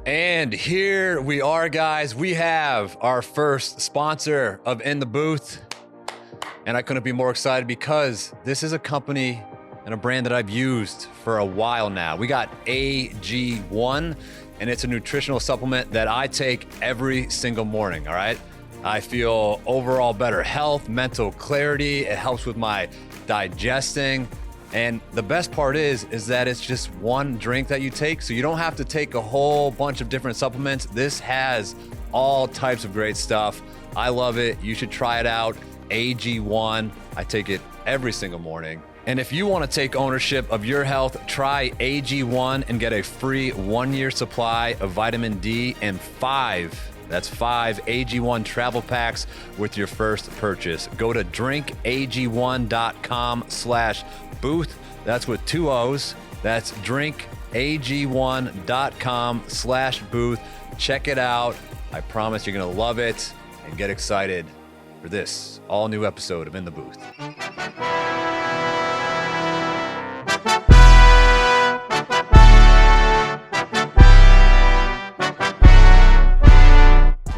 And here we are, guys. We have our first sponsor of In the Booth. And I couldn't be more excited because this is a company and a brand that I've used for a while now. We got AG1, and it's a nutritional supplement that I take every single morning, all right? I feel overall better health, mental clarity. It helps with my digesting. And the best part is that it's just one drink that you take, so you don't have to take a whole bunch of different supplements. This has all types of great stuff. I love it. You should try it out. AG1. I take it every single morning. And if you want to take ownership of your health, try AG1 and get a free 1-year supply of vitamin D and 5 AG1 travel packs with your first purchase. Go to drinkag1.com/booth. That's with 2 O's. That's drinkag1.com/booth. Check it out. I promise you're going to love it and get excited for this all new episode of In the Booth.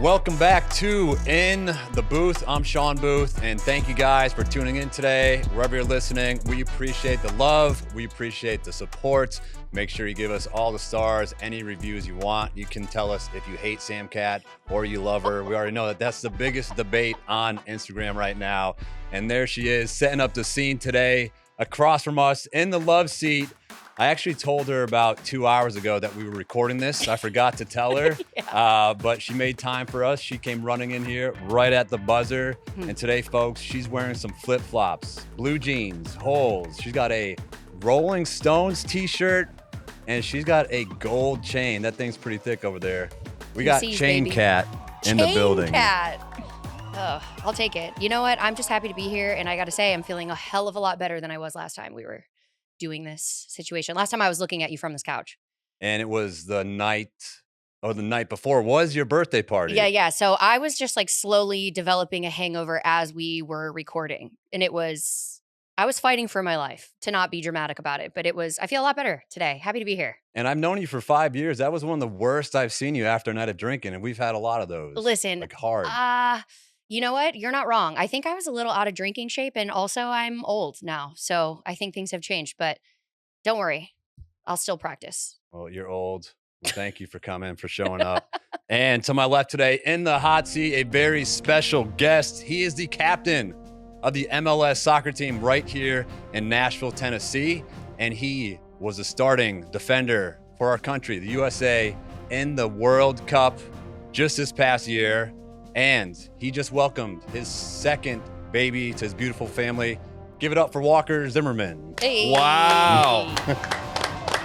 Welcome back to In the Booth. I'm Shawn Booth, and thank you guys for tuning in today. Wherever you're listening, we appreciate the love. We appreciate the support. Make sure you give us all the stars, any reviews you want. You can tell us if you hate SamCat or you love her. We already know that that's the biggest debate on Instagram right now. And there she is, setting up the scene today, across from us in the love seat. I actually told her about 2 hours ago that we were recording this. I forgot to tell her, but she made time for us. She came running in here right at the buzzer. And today, folks, she's wearing some flip-flops, blue jeans, holes. She's got a Rolling Stones t-shirt, and she's got a gold chain. That thing's pretty thick over there. We got Chain Cat in the building. Cat. Oh, I'll take it. You know what? I'm just happy to be here, and I got to say, I'm feeling a hell of a lot better than I was last time we were doing this situation. Last time I was looking at you from this couch. And it was the night before was your birthday party. Yeah. So I was just like slowly developing a hangover as we were recording. And I was fighting for my life to not be dramatic about it, but I feel a lot better today. Happy to be here. And I've known you for 5 years. That was one of the worst I've seen you after a night of drinking. And we've had a lot of those. Listen, like hard. You know what? You're not wrong. I think I was a little out of drinking shape, and also I'm old now. So I think things have changed, but don't worry. I'll still practice. Well, you're old. Well, thank you for coming, for showing up. And to my left today in the hot seat, a very special guest. He is the captain of the MLS soccer team right here in Nashville, Tennessee. And he was a starting defender for our country, the USA, in the World Cup just this past year. And he just welcomed his second baby to his beautiful family. Give it up for Walker Zimmerman. Hey. Wow.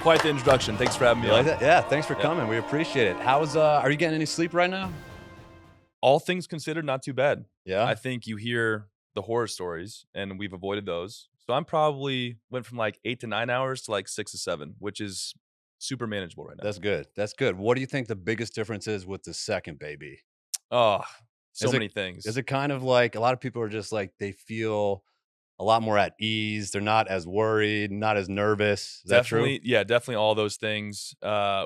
Quite the introduction. Thanks for having me on. Yeah, thanks for coming. We appreciate it. Are you getting any sleep right now? All things considered, not too bad. Yeah. I think you hear the horror stories, and we've avoided those. So I'm probably went from like 8 to 9 hours to like 6 to 7, which is super manageable right now. That's good. That's good. What do you think the biggest difference is with the second baby? Oh, many things. Is it kind of like a lot of people are just like they feel a lot more at ease? They're not as worried, not as nervous. Is Definitely, that true? yeah, definitely all those things.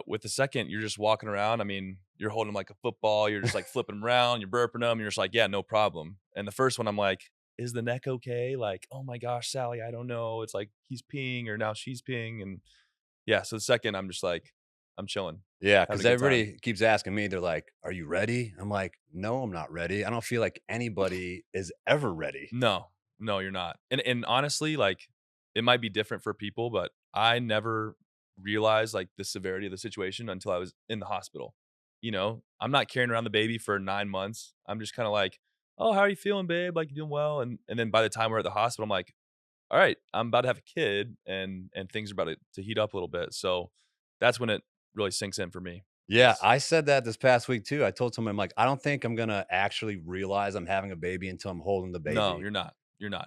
With the second, you're just walking around. I mean, you're holding them like a football. You're just like flipping them around. You're burping them. You're just like, yeah, no problem. And the first one, I'm like, is the neck okay? Like, oh my gosh, Sally, I don't know. It's like he's peeing or now she's peeing. And yeah, so the second, I'm just like, I'm chilling. Yeah, because everybody keeps asking me, they're like, are you ready? I'm like, no, I'm not ready. I don't feel like anybody is ever ready. No, you're not. And honestly, like it might be different for people, but I never realized like the severity of the situation until I was in the hospital. You know, I'm not carrying around the baby for 9 months. I'm just kind of like, oh, how are you feeling, babe? Like you doing well? And then by the time we're at the hospital, I'm like, all right, I'm about to have a kid and things are about to heat up a little bit. So that's when it really sinks in for me. Yeah, I said that this past week too. I told someone, I'm like, I don't think I'm going to actually realize I'm having a baby until I'm holding the baby. No, you're not.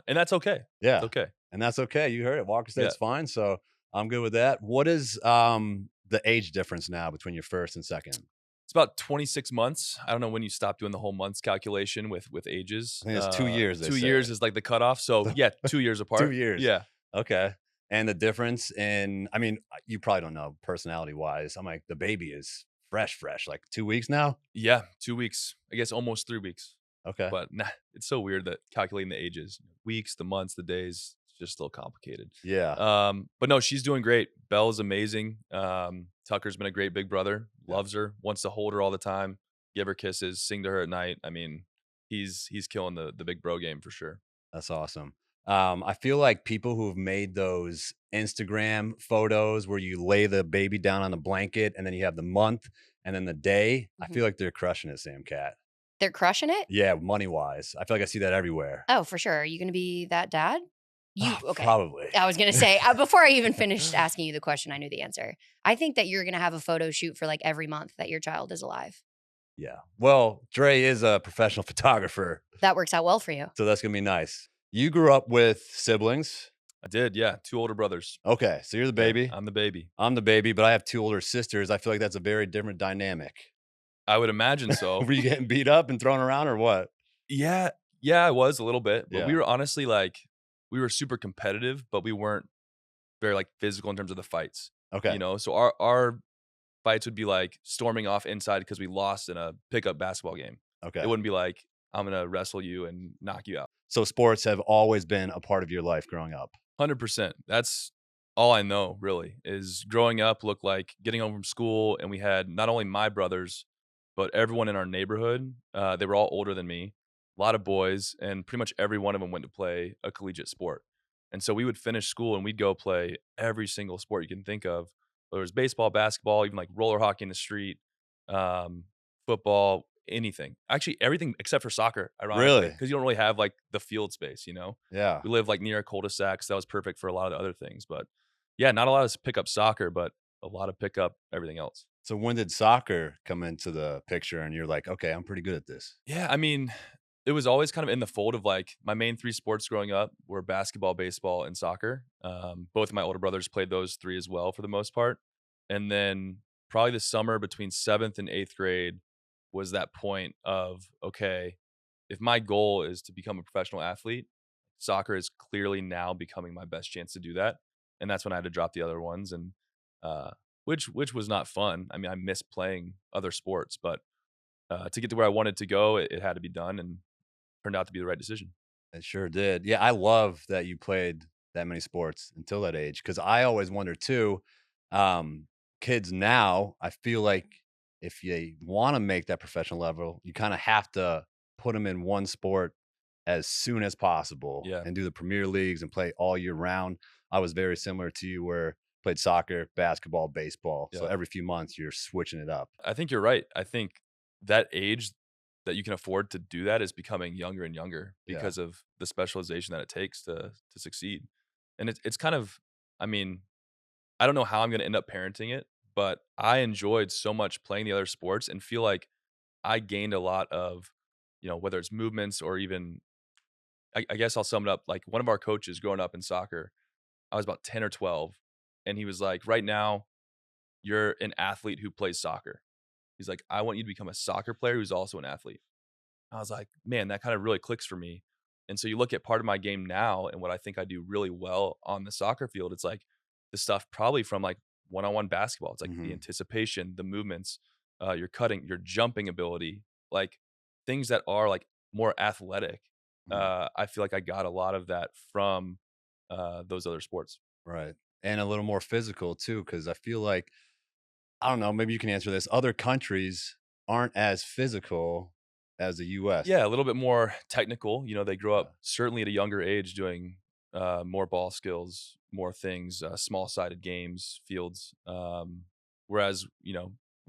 And that's okay. Yeah. It's okay. And that's okay. You heard it. Walker said it's fine. So I'm good with that. What is the age difference now between your first and second? It's about 26 months. I don't know when you stop doing the whole months calculation with ages. I think it's 2 years. 2 years is like the cutoff. So yeah, 2 years apart. 2 years. Yeah. Okay. And the difference in, I mean, you probably don't know personality wise. I'm like, the baby is fresh, like 2 weeks now? Yeah, 2 weeks. I guess almost 3 weeks. Okay. But nah, it's so weird that calculating the ages, weeks, the months, the days, it's just a little complicated. Yeah. But no, she's doing great. Belle's amazing. Tucker's been a great big brother, Yeah. loves her, wants to hold her all the time, give her kisses, sing to her at night. I mean, he's killing the big bro game for sure. That's awesome. I feel like people who've made those Instagram photos where you lay the baby down on the blanket and then you have the month and then the day, I Mhm. feel like they're crushing it, Sam Cat. They're crushing it? Yeah, money-wise. I feel like I see that everywhere. Oh, for sure. Are you gonna be that dad? Okay. Probably. I was gonna say, before I even finished asking you the question, I knew the answer. I think that you're gonna have a photo shoot for, like, every month that your child is alive. Yeah. Well, Dre is a professional photographer, That works out well for you. so that's gonna be nice. You grew up with siblings. I did, yeah. 2 older brothers. Okay, so you're the Yeah, baby. I'm the baby. I'm the baby, but I have 2 older sisters. I feel like that's a very different dynamic. I would imagine so. Were you getting beat up and thrown around or what? Yeah, yeah, I was a little bit, but we Yeah. were honestly like we were super competitive, but we weren't very like physical in terms of the fights. Okay. So our fights would be like storming off inside because we lost in a pickup basketball game. Okay. It wouldn't be like I'm gonna wrestle you and knock you out. So sports have always been a part of your life growing up. 100%. That's all I know really is growing up looked like getting home from school and we had not only my brothers, but everyone in our neighborhood. They were all older than me, a lot of boys, and pretty much every one of them went to play a collegiate sport. And so we would finish school and we'd go play every single sport you can think of, whether it was baseball, basketball, even like roller hockey in the street, um, football, anything. Actually, everything except for soccer, ironically, Really? because you don't really have like the field space. Yeah. We live like near a cul-de-sac, so that was perfect for a lot of the other things. But yeah, not a lot of pick up soccer, but a lot of pick up everything else. So when did soccer come into the picture and you're like, okay, I'm pretty good at this? Yeah, I mean, it was always kind of in the fold of like my main three sports growing up were basketball, baseball, and soccer. Both of my older brothers played those three as well for the most part. And then probably the summer between seventh and eighth grade was that point of, okay, if my goal is to become a professional athlete, soccer is clearly now becoming my best chance to do that. And that's when I had to drop the other ones and uh which was not fun. I mean, I miss playing other sports, but to get to where I wanted to go, it had to be done and turned out to be the right decision. It sure did. Yeah, I love that you played that many sports until that age because I always wonder too. Um, Kids now, I feel like if you want to make that professional level, you kind of have to put them in one sport as soon as possible Yeah. and do the Premier Leagues and play all year round. I was very similar to you where played soccer, basketball, baseball. So Yeah. every few months you're switching it up. I think you're right. I think that age that you can afford to do that is becoming younger and younger Yeah. because of the specialization that it takes to succeed. And it's kind of, I mean, I don't know how I'm going to end up parenting it, but I enjoyed so much playing the other sports and feel like I gained a lot of, whether it's movements or even, I guess I'll sum it up. Like one of our coaches growing up in soccer, I was about 10 or 12, and he was like, right now, you're an athlete who plays soccer. He's like, I want you to become a soccer player who's also an athlete. I was like, man, that kind of really clicks for me. And so you look at part of my game now and what I think I do really well on the soccer field, it's like the stuff probably from like one-on-one basketball. It's like the Mhm. anticipation, the movements, your cutting, your jumping ability, like things that are like more athletic. Mhm. I feel like I got a lot of that from those other sports. Right. And a little more physical too, because I feel like, I don't know, maybe you can answer this. Other countries aren't as physical as the US. Yeah, a little bit more technical. They grow Yeah. up certainly at a younger age doing more ball skills, more things, small-sided games, fields. Whereas,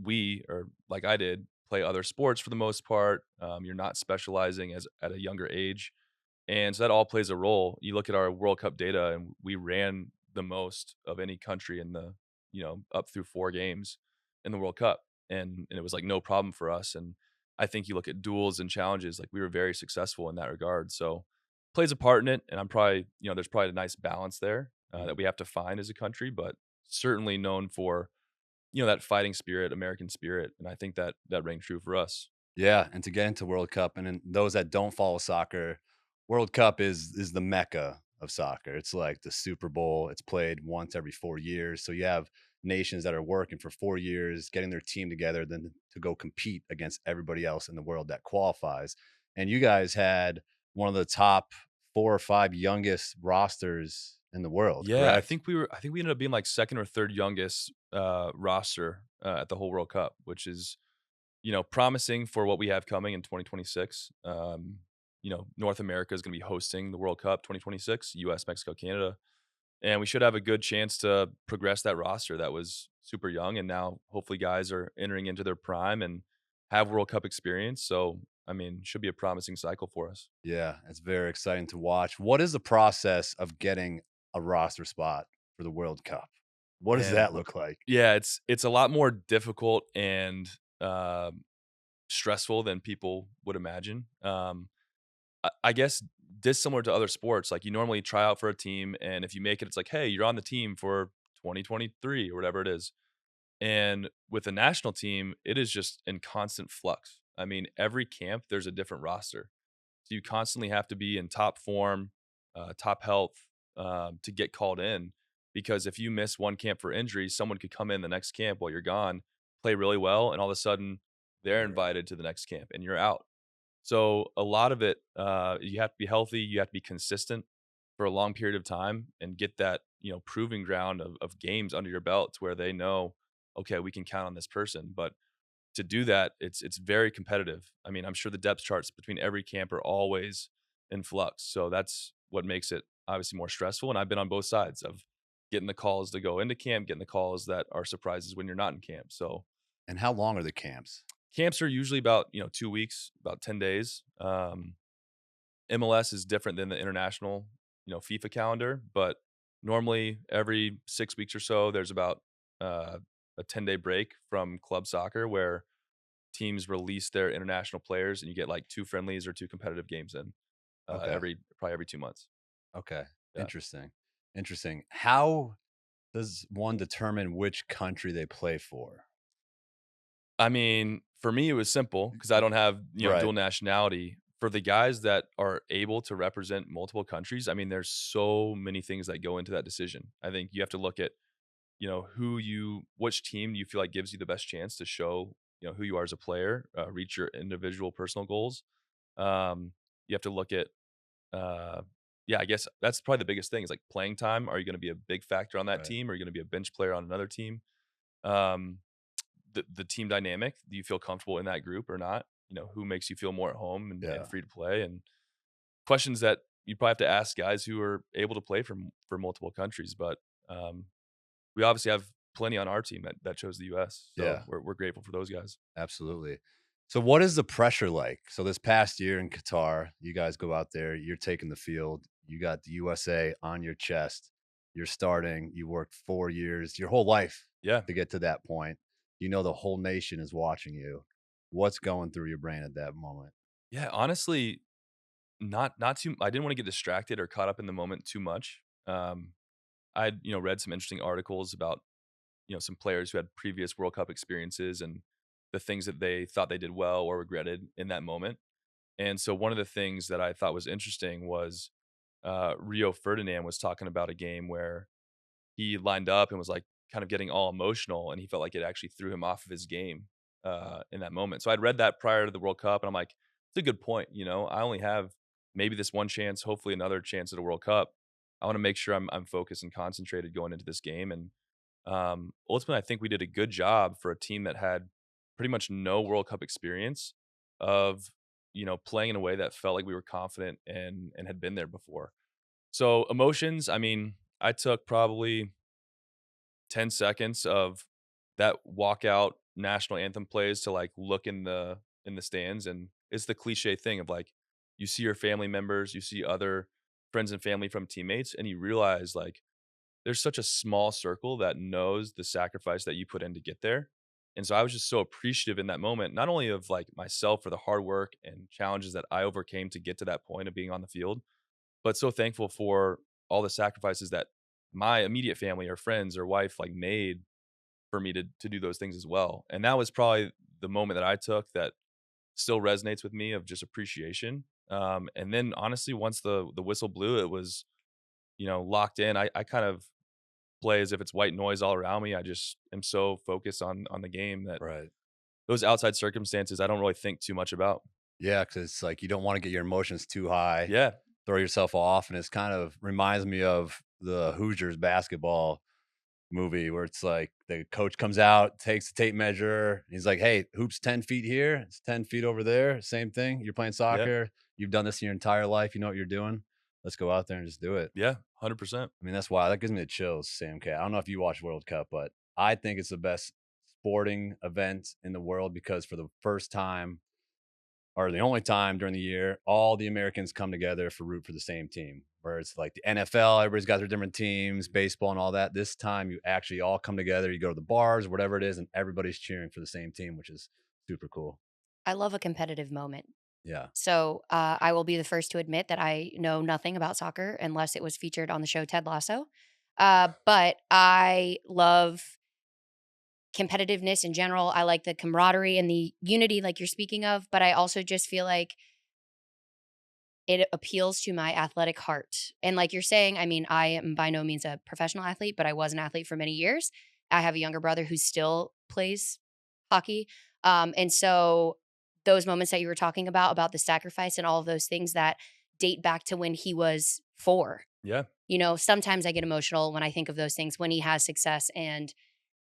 we or like I did play other sports for the most part. You're not specializing as at a younger age, and so that all plays a role. You look at our World Cup data, and we ran the most of any country in the up through 4 games in the World Cup, and it was like no problem for us. And I think you look at duels and challenges, like we were very successful in that regard. So plays a part in it, and I'm probably there's probably a nice balance there Mhm. that we have to find as a country, but certainly known for that fighting spirit, American spirit, and I think that rang true for us. Yeah, and to get into World Cup, and then those that don't follow soccer, World Cup is the mecca of soccer. It's like the Super Bowl. It's played once every 4 years. So you have nations that are working for 4 years, getting their team together, then to go compete against everybody else in the world that qualifies. And you guys had one of the top 4 or 5 youngest rosters in the world, Yeah, correct? I think we ended up being like second or third youngest roster at the whole World Cup, which is, promising for what we have coming in 2026. North America is going to be hosting the World Cup 2026, US, Mexico, Canada. And we should have a good chance to progress that roster that was super young. And now hopefully guys are entering into their prime and have World Cup experience. So, I mean, should be a promising cycle for us. Yeah, it's very exciting to watch. What is the process of getting a roster spot for the World Cup? What does Man, that look like? yeah, it's a lot more difficult and stressful than people would imagine. I guess dissimilar to other sports, like you normally try out for a team, and if you make it, it's like, hey, you're on the team for 2023 or whatever it is. And with the national team, it is just in constant flux. I mean, every camp there's a different roster, so you constantly have to be in top form, top health to get called in. Because if you miss one camp for injury, someone could come in the next camp while you're gone, play really well, and all of a sudden they're Right. invited to the next camp and you're out. So a lot of it, you have to be healthy, you have to be consistent for a long period of time and get that, proving ground of games under your belt to where they know, okay, we can count on this person. But to do that, it's very competitive. I mean, I'm sure the depth charts between every camp are always in flux. So that's what makes it obviously more stressful. And I've been on both sides of getting the calls to go into camp, getting the calls that are surprises when you're not in camp. So And how long are the camps? camps are usually about 2 weeks, about 10 days. MLS is different than the international, FIFA calendar, but normally every 6 weeks or so, there's about a 10-day break from club soccer where teams release their international players and you get like two friendlies or two competitive games in Okay. every probably every 2 months. Okay. Yeah. Interesting. Interesting. How does one determine which country they play for? I mean, for me, it was simple because I don't have, Right. dual nationality. For the guys that are able to represent multiple countries, I mean, there's so many things that go into that decision. I think you have to look at, which team you feel like gives you the best chance to show, who you are as a player, reach your individual personal goals. You have to look at, uh, yeah, I guess that's probably the biggest thing is like playing time. Are you going to be a big factor on that Right. team? Or are you going to be a bench player on another team? Um, the team dynamic. Do you feel comfortable in that group or not? Who makes you feel more at home and Yeah. free to play? And questions that you probably have to ask guys who are able to play for multiple countries. But um, we obviously have plenty on our team that chose the U.S. So Yeah. we're grateful for those guys. Absolutely. So what is the pressure like? So this past year in Qatar, you guys go out there, you're taking the field, you got the USA on your chest. You're starting, you worked 4 years, your whole life Yeah, to get to that point. You know the whole nation is watching you. What's going through your brain at that moment? yeah. Honestly, not too. I didn't want to get distracted or caught up in the moment too much. I'd read some interesting articles about some players who had previous World Cup experiences and the things that they thought they did well or regretted in that moment. And so one of the things that I thought was interesting was Rio Ferdinand was talking about a game where he lined up and was like kind of getting all emotional, and he felt like it actually threw him off of his game in that moment. So I'd read that prior to the World Cup, and I'm like, it's a good point. I only have maybe this one chance, hopefully another chance at a World Cup. I want to make sure I'm focused and concentrated going into this game. And ultimately, I think we did a good job for a team that had pretty much no World Cup experience of playing in a way that felt like we were confident and had been there before. So emotions, I mean, I took probably 10 seconds of that walkout national anthem plays to like look in the stands, and it's the cliche thing of like you see your family members, you see other friends and family from teammates, and you realize like there's such a small circle that knows the sacrifice that you put in to get there. And so I was just so appreciative in that moment, not only of like myself for the hard work and challenges that I overcame to get to that point of being on the field, but so thankful for all the sacrifices that my immediate family or friends or wife like made for me to do those things as well. And that was probably the moment that I took that still resonates with me of just appreciation. And then honestly, once the whistle blew, it was locked in. I kind of play as if it's white noise all around me. I just am so focused on the game that Right. those outside circumstances I don't really think too much about. Yeah, because it's like you don't want to get your emotions too high, Yeah. throw yourself off, and it's kind of reminds me of the Hoosiers basketball movie where it's like the coach comes out, takes the tape measure. He's like, "Hey, hoops 10 feet here. It's 10 feet over there. Same thing. You're playing Yeah. soccer. You've done this your entire life. You know what you're doing. Let's go out there and just do it." Yeah. 100%. I mean, that's why that gives me the chills, Sam Cat. I don't know if you watch World Cup, but I think it's the best sporting event in the world because for the first time or the only time during the year, all the Americans come together for root for the same team. Where it's like the NFL, everybody's got their different teams, baseball and all that. This time you actually all come together, you go to the bars, whatever it is, and everybody's cheering for the same team, which is super cool. I love a competitive moment. Yeah. So I will be the first to admit that I know nothing about soccer unless it was featured on the show Ted Lasso. But I love competitiveness in general. I like the camaraderie and the unity, like you're speaking of. But I also just feel like it appeals to my athletic heart. And like you're saying, I mean, I am by no means a professional athlete, but I was an athlete for many years. I have a younger brother who still plays hockey. And so those moments that you were talking about the sacrifice and all of those things that date back to when he was 4. Yeah. Sometimes I get emotional when I think of those things when he has success and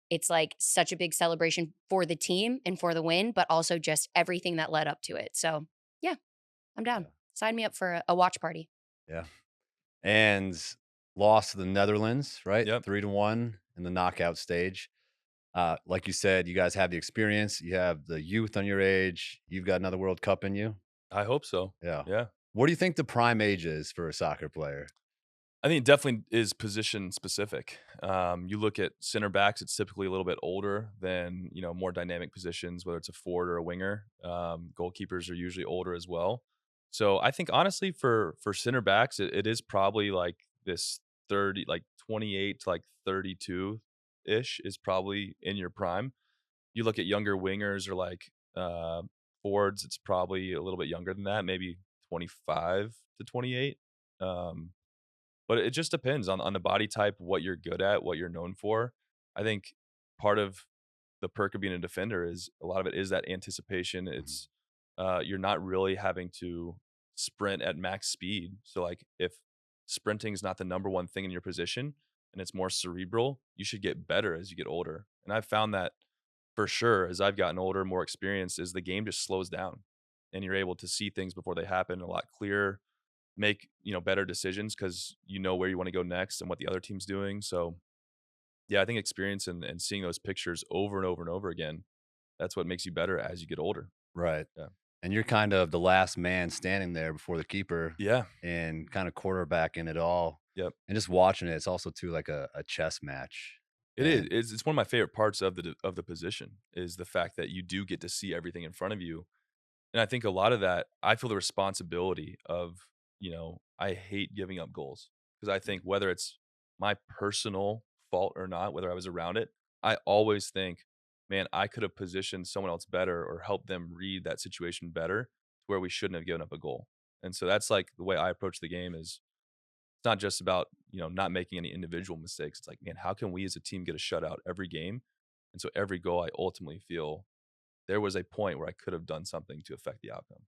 it's like such a big celebration for the team and for the win, but also just everything that led up to it. So, yeah, I'm down. Yeah. Sign me up for a watch party. Yeah. And lost to the Netherlands, right? Yep. 3-1 in the knockout stage. Like you said, you guys have the experience, you have the youth on your age, you've got another World Cup in you. I hope so. Yeah. Yeah. What do you think the prime age is for a soccer player? I think it definitely is position specific. You look at center backs; it's typically a little bit older than more dynamic positions, whether it's a forward or a winger. Goalkeepers are usually older as well. So I think honestly, for center backs, it is probably like this 30, like 28 to like 32 ish is probably in your prime. You look at younger wingers or like forwards; it's probably a little bit younger than that, maybe 25 to 28. Um, but it just depends on the body type, what you're good at, what you're known for. I think part of the perk of being a defender is a lot of it is that anticipation. Mhm. It's you're not really having to sprint at max speed. So like if sprinting is not the number one thing in your position and it's more cerebral, you should get better as you get older. And I've found that for sure as I've gotten older, more experienced, is the game just slows down and you're able to see things before they happen a lot clearer, make better decisions because you know where you want to go next and what the other team's doing. So yeah, I think experience and seeing those pictures over and over and over again, that's what makes you better as you get older. Right. Yeah. And you're kind of the last man standing there before the keeper Yeah. and kind of quarterbacking it all. Yep. And just watching it, it's also too like a chess match. It is. And It's one of my favorite parts of the position is the fact that you do get to see everything in front of you. And I think a lot of that, I feel the responsibility of, I hate giving up goals because I think whether it's my personal fault or not, whether I was around it, I always think, man, I could have positioned someone else better or helped them read that situation better to where we shouldn't have given up a goal. And so that's like the way I approach the game is it's not just about, not making any individual mistakes. It's like, man, how can we as a team get a shutout every game? And so every goal I ultimately feel there was a point where I could have done something to affect the outcome.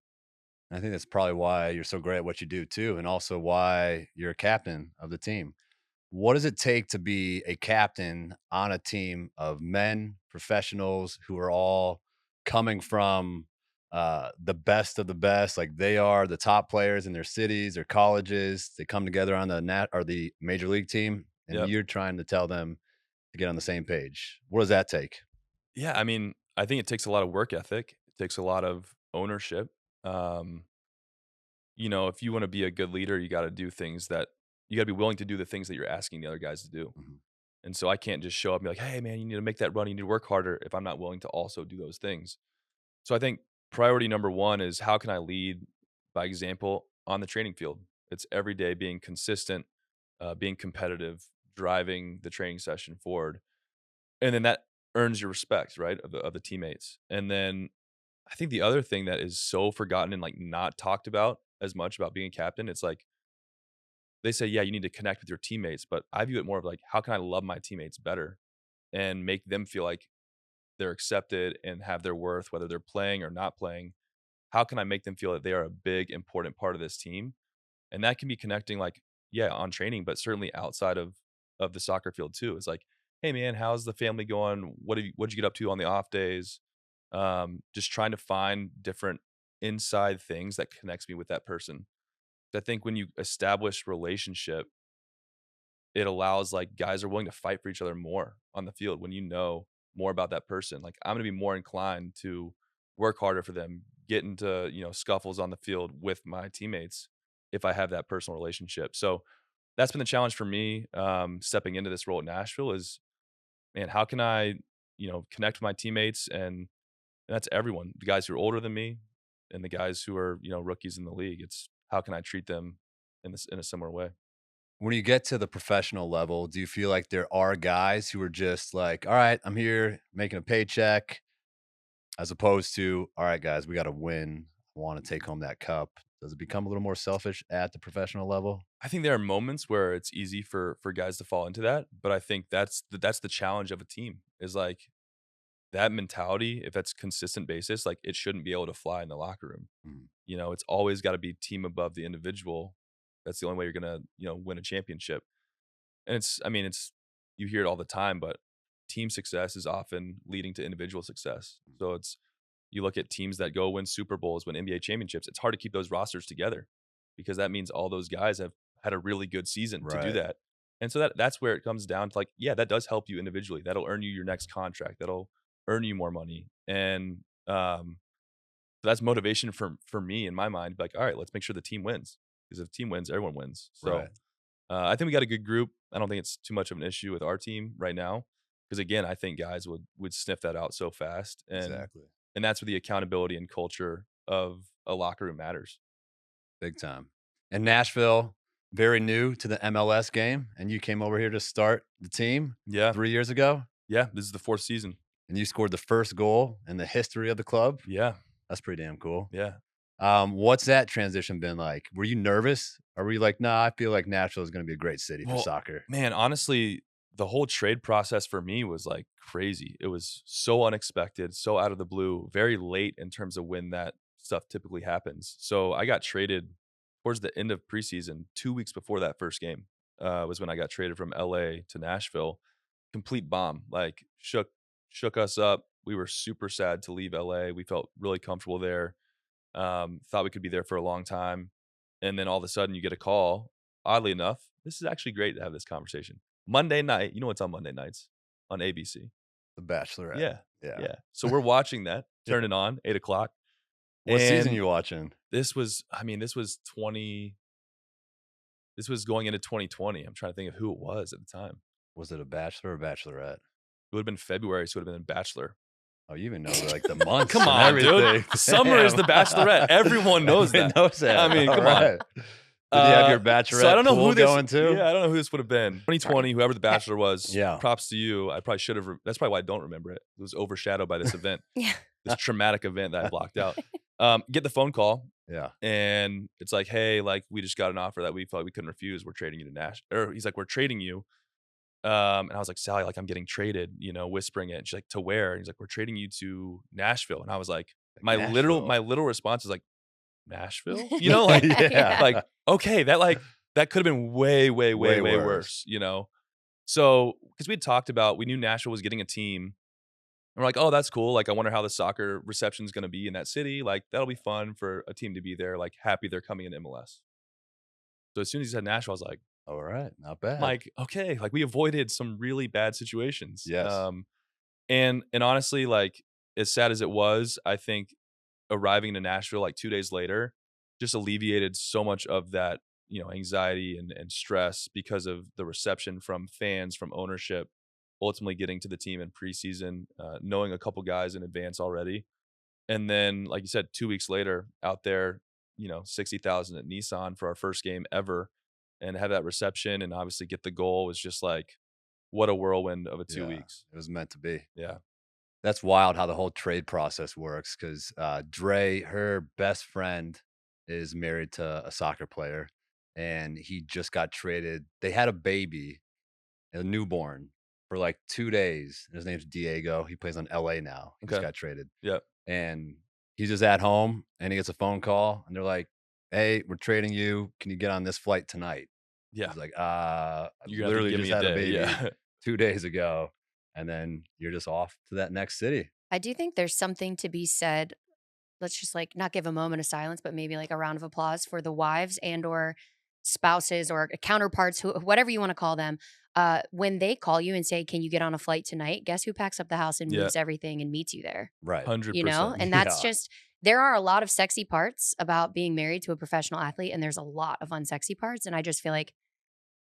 I think that's probably why you're so great at what you do too, and also why you're a captain of the team. What does it take to be a captain on a team of men, professionals who are all coming from the best of the best? Like they are the top players in their cities or colleges. They come together on the nat or the major league team, and Yep. you're trying to tell them to get on the same page. What does that take? Yeah, I mean, I think it takes a lot of work ethic. It takes a lot of ownership. Um, if you want to be a good leader, you got to do things that you got to be willing to do the things that you're asking the other guys to do. Mhm. And so I can't just show up and be like, "Hey, man, you need to make that run. You need to work harder." If I'm not willing to also do those things. So I think priority number one is how can I lead by example on the training field? It's every day being consistent, being competitive, driving the training session forward, and then that earns your respect, right, of the teammates. And then I think the other thing that is so forgotten and like not talked about as much about being a captain, it's like they say, yeah, you need to connect with your teammates, but I view it more of like, how can I love my teammates better and make them feel like they're accepted and have their worth, whether they're playing or not playing? How can I make them feel that they are a big, important part of this team? And that can be connecting, like, yeah, on training, but certainly outside of the soccer field too. It's like, hey man, how's the family going? What'd you get up to on the off days? Just trying to find different inside things that connects me with that person. I think when you establish relationship, it allows, like, guys are willing to fight for each other more on the field when you know more about that person. Like, I'm gonna be more inclined to work harder for them, get into, scuffles on the field with my teammates if I have that personal relationship. So that's been the challenge for me, stepping into this role at Nashville is, man, how can I, connect with my teammates? And that's everyone, the guys who are older than me and the guys who are, rookies in the league. It's how can I treat them in a similar way? When you get to the professional level, do you feel like there are guys who are just like, all right, I'm here making a paycheck, as opposed to, all right, guys, we got to win. I want to take home that cup. Does it become a little more selfish at the professional level? I think there are moments where it's easy for guys to fall into that, but I think that's the challenge of a team is like that mentality. If that's consistent basis, like it shouldn't be able to fly in the locker room. Mm. It's always got to be team above the individual. That's the only way you're gonna win a championship. And it's you hear it all the time, but team success is often leading to individual success. So it's you look at teams that go win Super Bowls, win NBA championships. It's hard to keep those rosters together because that means all those guys have had a really good season to do Right. that. And so that's where it comes down to like, yeah, that does help you individually. That'll earn you your next contract. That'll earn you more money. And that's motivation for me in my mind. Like, all right, let's make sure the team wins because if the team wins, everyone wins. So Right. I think we got a good group. I don't think it's too much of an issue with our team right now because again, I think guys would sniff that out so fast, Exactly. and that's where the accountability and culture of a locker room matters. Big time. And Nashville, very new to the MLS game. And you came over here to start the team Yeah, 3 years ago. yeah. This is the 4th season. And you scored the first goal in the history of the club. Yeah, That's pretty damn cool. yeah. What's that transition been like? Were you nervous? Or were you like, nah, I feel like Nashville is going to be a great city for Well, soccer? man, honestly, the whole trade process for me was like crazy. It was so unexpected, so out of the blue, very late in terms of when that stuff typically happens. So I got traded towards the end of preseason, 2 weeks before that first game. Was when I got traded from LA to Nashville. Complete bomb, like shook us up. We were super sad to leave LA. We felt really comfortable there. Thought we could be there for a long time. And then all of a sudden you get a call. Oddly enough, this is actually great to have this conversation. Monday night, you know what's on Monday nights? On ABC. The Bachelor. Yeah. Yeah. Yeah. So we're watching that, Yeah. turn it on, 8 o'clock. What season And you watching? this was going into 2020. I'm trying to think of who it was at the time. Was it a Bachelor or Bachelorette? It would have been February, so it would have been Bachelor. Oh, you even know like the months. Come and on, everything. dude. Summer is the Bachelorette. Everyone knows Everyone that. knows that. I mean, All come on. right. Did you have your Bachelorette So I don't know pool who this going to? Yeah, I don't know who this would have been. 2020, whoever the Bachelor was. Yeah. Props to you. I probably should have. That's probably why I don't remember it. It was overshadowed by this event, Yeah. this traumatic event that I blocked out. Get the phone call, Yeah. and it's like, hey, like we just got an offer that we felt we couldn't refuse. We're trading you to Nashville. Or he's like, we're trading you. And I was like, Sally, like I'm getting traded, whispering it. And she's like, to where? And he's like, we're trading you to Nashville. And I was like, my Nashville. literal response is like, Nashville? Like, Yeah. like, okay, that could have been way, way, way, Way way worse, So, because we talked about, we knew Nashville was getting a team. And we're like, oh, that's cool. Like, I wonder how the soccer reception is going to be in that city. Like, that'll be fun for a team to be there. Like, happy they're coming in MLS. So as soon as he said Nashville, I was like, All right. Not bad. like, okay, like we avoided some really bad situations. Yes. And honestly, like as sad as it was, I think arriving to Nashville like 2 days later just alleviated so much of that, anxiety and stress because of the reception from fans, from ownership, ultimately getting to the team in preseason, knowing a couple guys in advance already. And then, like you said, 2 weeks later out there, 60,000 at Nissan for our first game ever and have that reception and obviously get the goal was just like, what a whirlwind of a 2 Yeah, weeks. It was meant to be. Yeah. That's wild how the whole trade process works because Dre, her best friend, is married to a soccer player. and he just got traded. They had a baby, a newborn, for like 2 days. His name's Diego. He plays on LA now. He just Okay. got traded. Yeah. And he's just at home and he gets a phone call and they're like, "Hey, we're trading you. Can you get on this flight tonight?" Yeah. He's like, I You're gonna have to literally give just me a had a day. baby Yeah. 2 days ago." And then you're just off to that next city. I do think there's something to be said. Let's just like not give a moment of silence, but maybe like a round of applause for the wives and or spouses or counterparts, whatever you want to call them. When they call you and say, "Can you get on a flight tonight?" Guess who packs up the house and Yeah. moves everything and meets you there? Right. You know, 100%. and that's Yeah. just there are a lot of sexy parts about being married to a professional athlete, and there's a lot of unsexy parts. And I just feel like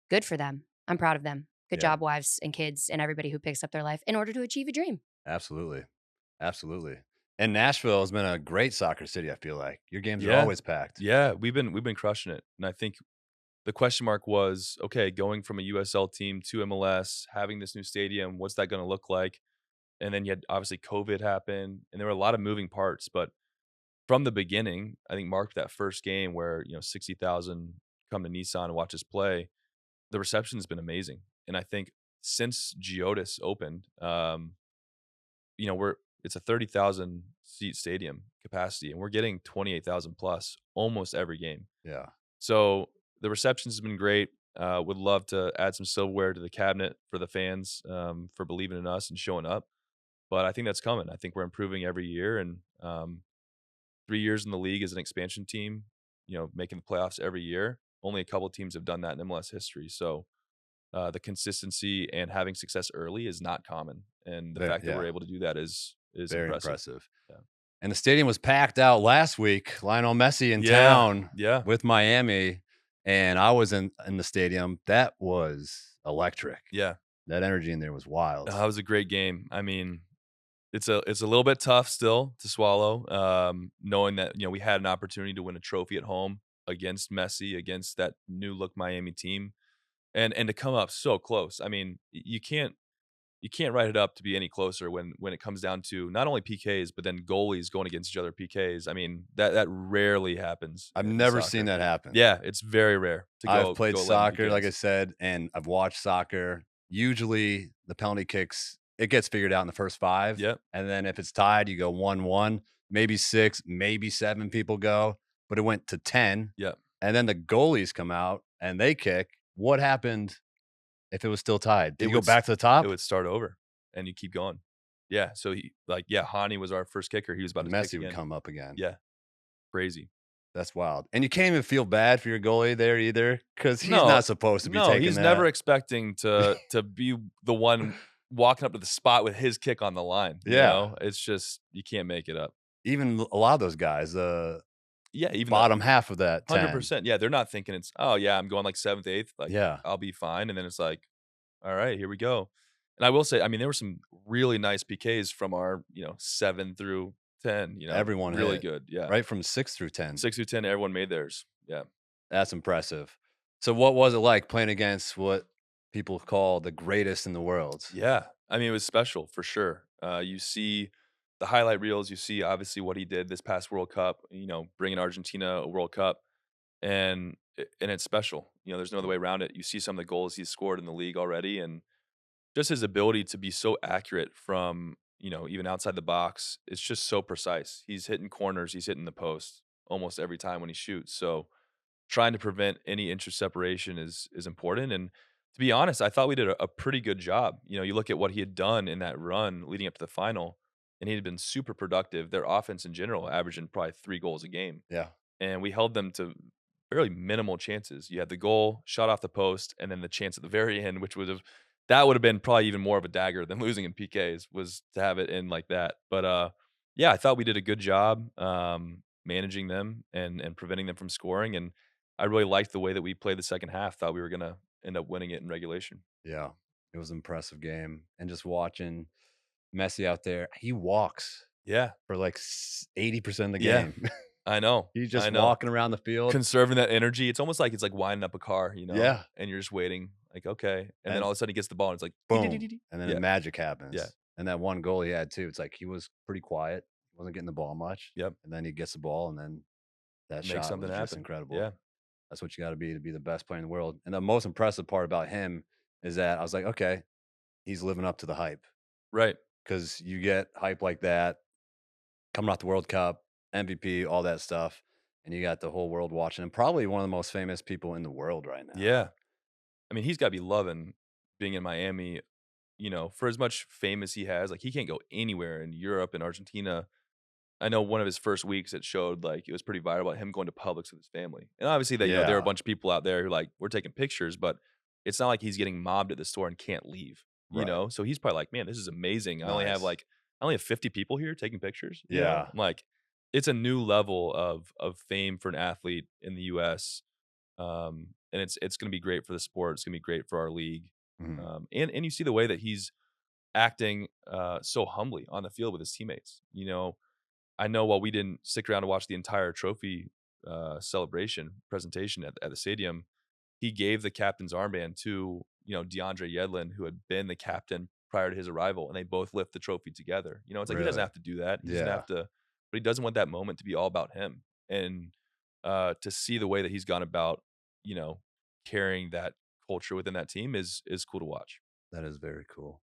good for them. I'm proud of them. Good Yeah. job, wives and kids, and everybody who picks up their life in order to achieve a dream. Absolutely. Absolutely. And Nashville has been a great soccer city, I feel like. Your games are Yeah. always packed. Yeah. We've been crushing it. And I think the question mark was, okay, going from a USL team to MLS, having this new stadium, what's that going to look like? And then you had obviously COVID happen, and there were a lot of moving parts. But from the beginning, I think marked that first game where 60,000 come to Nissan and watch us play. The reception has been amazing, and I think since Geodis opened, it's a 30,000 seat stadium capacity, and we're getting 28,000 plus almost every game. Yeah. So the reception's been great. Would love to add some silverware to the cabinet for the fans, for believing in us and showing up. But I think that's coming. I think we're improving every year, and 3 years in the league as an expansion team, making the playoffs every year. Only a couple of teams have done that in MLS history. So the consistency and having success early is not common, and the fact that we're Yeah. able to do that is Very impressive. Yeah. And the stadium was packed out last week. Lionel Messi in Yeah. town Yeah. with Miami, and I was in the stadium. That was electric. Yeah. That energy in there was wild. That was a great game. I mean, it's a little bit tough still to swallow, knowing that we had an opportunity to win a trophy at home against Messi, against that new look Miami team, and to come up so close. I mean, you can't write it up to be any closer when it comes down to not only PKs but then goalies going against each other PKs. I mean, that rarely happens. I've in never soccer. seen that happen. Yeah, it's very rare to go. I've played go 11 soccer, like I PKs. said, and I've watched soccer. Usually the penalty kicks, it gets figured out in the first 5. Yep. And then if it's tied, you go 1-1, maybe 6, maybe 7 people go, but it went to 10. Yep. And then the goalies come out and they kick. What happened if it was still tied? Did you go back to the top? It would start over, and you keep going. Yeah. So Hani was our first kicker. He was about to kick Messi would again. come up again. Yeah. Crazy. That's wild. And you can't even feel bad for your goalie there either, because he's No, not supposed to be taking he's that. never expecting to be the one walking up to the spot with his kick on the line. Yeah. It's just you can't make it up. Even a lot of those guys, Yeah, even bottom half of that 10. 100%. Yeah, they're not thinking it's I'm going like 7th, 8th. Like Yeah. I'll be fine, and then it's like, all right, here we go. And I will say, I mean, there were some really nice PKs from our 7 through 10. Everyone really hit, good. Yeah, right from 6 through 10. 6 through 10, everyone made theirs. Yeah. That's impressive. So what was it like playing against what people call the greatest in the world? Yeah. I mean, it was special for sure. You see the highlight reels, you see obviously what he did this past World Cup, bringing Argentina a World Cup, and it's special. There's no other way around it. You see some of the goals he's scored in the league already, and just his ability to be so accurate from, even outside the box. It's just so precise. He's hitting corners, he's hitting the post almost every time when he shoots. So trying to prevent any inch of separation is important. And to be honest, I thought we did a pretty good job. You look at what he had done in that run leading up to the final, and he had been super productive. Their offense in general, averaging probably 3 goals a game. Yeah. And we held them to fairly minimal chances. You had the goal, shot off the post, and then the chance at the very end, which would have been probably even more of a dagger than losing in PKs, was to have it in like that. But yeah, I thought we did a good job managing them and preventing them from scoring. And I really liked the way that we played the second half. Thought we were gonna end up winning it in regulation. Yeah. It was an impressive game. And just watching Messi out there, he walks Yeah, for like 80% of the Yeah. game. I know. He's just I know. walking around the field. Conserving that energy. It's almost like winding up a car, Yeah. and you're just waiting, like, okay. And then And all of a sudden he gets the ball and it's like, boom. "Dee-dee-dee-dee-dee." And then Yeah. the magic happens. Yeah. And that one goal he had too, it's like he was pretty quiet. Wasn't getting the ball much. Yep. And then he gets the ball and then that Make shot something was just happen. incredible. Yeah. That's what you got to be the best player in the world. And the most impressive part about him is that I was like, okay, he's living up to the hype, Right. because you get hype like that coming off the World Cup, MVP, all that stuff, and you got the whole world watching him. Probably one of the most famous people in the world right now. Yeah. I mean, he's got to be loving being in Miami, for as much fame as he has. Like, he can't go anywhere in Europe and Argentina. I know one of his first weeks it showed, like, it was pretty viral about him going to Publix with his family. And obviously that, there are a Yeah, bunch of people out there who like, we're taking pictures, but it's not like he's getting mobbed at the store and can't leave, right. So he's probably like, man, this is amazing. Nice. I only have 50 people here taking pictures, Yeah, I'm like, it's a new level of fame for an athlete in the US. And it's going to be great for the sport. It's going to be great for our league. mhm, And you see the way that he's acting so humbly on the field with his teammates. I know while we didn't stick around to watch the entire trophy celebration presentation at the stadium, he gave the captain's armband to DeAndre Yedlin, who had been the captain prior to his arrival, and they both lift the trophy together. It's like he doesn't really. have to do that. He doesn't Yeah, have to, but he doesn't want that moment to be all about him. And to see the way that he's gone about, you know, carrying that culture within that team is cool to watch. that is very cool.